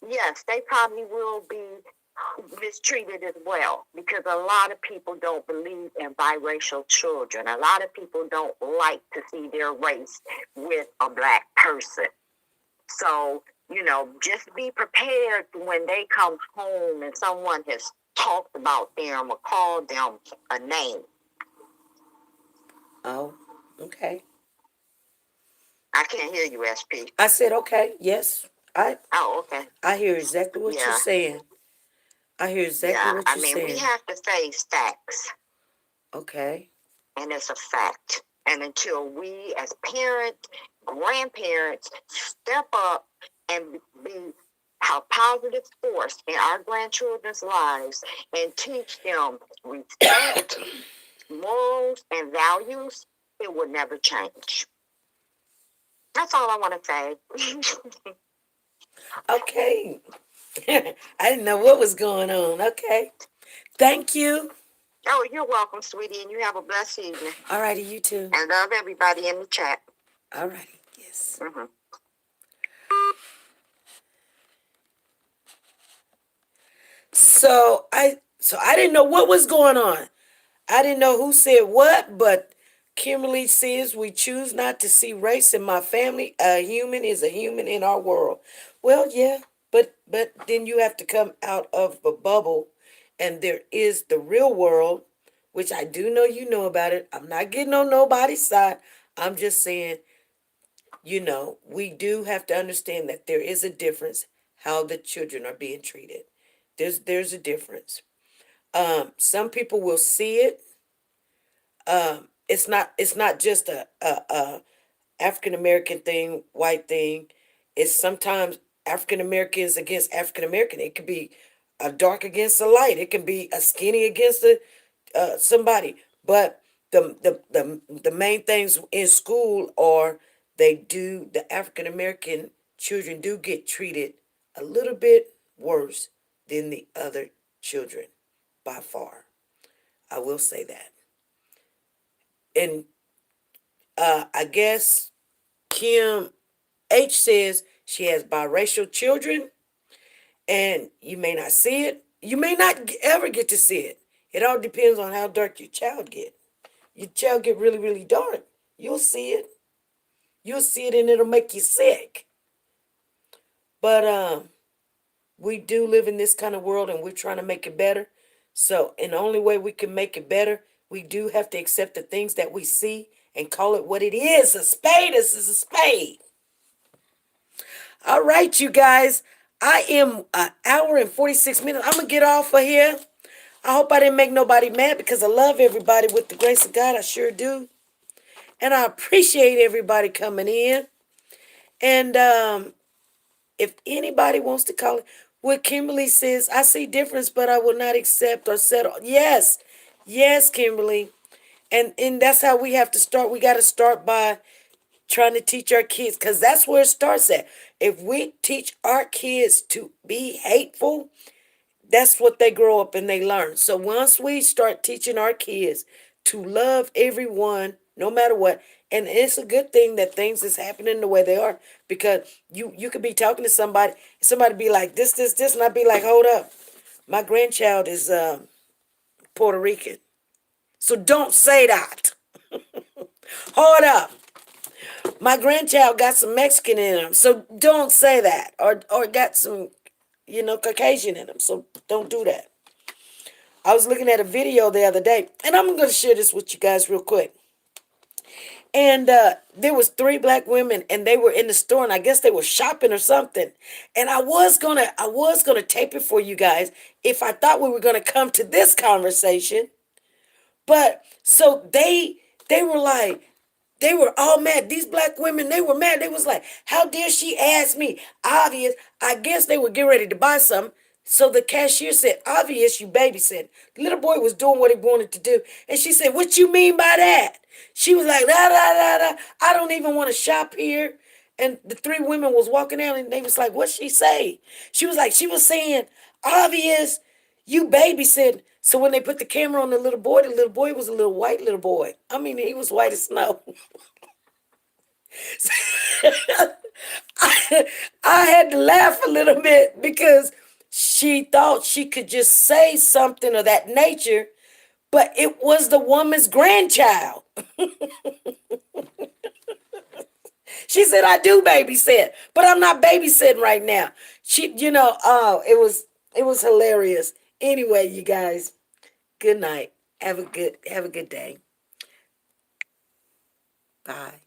yes, they probably will be mistreated as well, because a lot of people don't believe in biracial children. A lot of people don't like to see their race with a black person. So, just be prepared when they come home and someone has talked about them or called them a name. Oh, okay. I can't hear you, SP. I said okay. Yes, I Oh, okay. I hear exactly what you're Yeah. saying. I hear exactly Yeah. what I you're mean, we saying. have to face facts, Okay. and it's a fact. And until we as parents, grandparents, step up and be a positive force in our grandchildren's lives and teach them respect, morals, and values, it will never change. That's all I want to say. Okay. I didn't know what was going on. Okay. Thank you. Oh, you're welcome, sweetie, and you have a blessed evening. All righty, you too. And love everybody in the chat. All righty. Yes. Mm-hmm. So I didn't know what was going on. I didn't know who said what, but Kimberly says we choose not to see race in my family. A human is a human in our world. Well, yeah, but then you have to come out of a bubble, and there is the real world, which I do know you know about it. I'm not getting on nobody's side. I'm just saying, we do have to understand that there is a difference how the children are being treated. There's a difference. Some people will see it. It's not just a African American thing, white thing. It's sometimes African Americans against African American. It could be a dark against a light. It can be a skinny against somebody. But the main things in school are the African American children do get treated a little bit worse than the other children by far. I will say that. And I guess Kim H says she has biracial children, and you may not see it. You may not ever get to see it. It all depends on how dark your child get. Your child get really, really dark. You'll see it. You'll see it, and it'll make you sick. But we do live in this kind of world, and we're trying to make it better. So, and the only way we can make it better, we do have to accept the things that we see and call it what it is. A spade is a spade. All right, you guys. I am an hour and 46 minutes. I'm going to get off of here. I hope I didn't make nobody mad, because I love everybody with the grace of God. I sure do. And I appreciate everybody coming in. And if anybody wants to call it, what Kimberly says, I see difference, but I will not accept or settle. Yes. Yes, Kimberly. And that's how we have to start. We got to start by trying to teach our kids, because that's where it starts at. If we teach our kids to be hateful, that's what they grow up and they learn. So once we start teaching our kids to love everyone, no matter what, and it's a good thing that things is happening the way they are, because you could be talking to somebody be like this, and I'd be like, hold up, my grandchild is Puerto Rican, so don't say that. Hold up, my grandchild got some Mexican in him, so don't say that, or got some Caucasian in him, so don't do that. I was looking at a video the other day, and I'm going to share this with you guys real quick. And there was three black women, and they were in the store, and I guess they were shopping or something. And I was gonna tape it for you guys if I thought we were gonna come to this conversation. But so they were like, they were all mad. These black women, they were mad. They was like, how dare she ask me? Obvious. I guess they were getting ready to buy something. So the cashier said, obvious you babysit. The little boy was doing what he wanted to do. And she said, what you mean by that? She was like, da, da, da, da. I don't even want to shop here. And the three women was walking out, and they was like, what'd she say? She was like, she was saying, obvious, you babysit. So when they put the camera on the little boy was a little white little boy. I mean, he was white as snow. I had to laugh a little bit, because She thought she could just say something of that nature, but it was the woman's grandchild. She said, I do babysit, but I'm not babysitting right now. It was hilarious. Anyway, you guys, good night. Have a good day. Bye.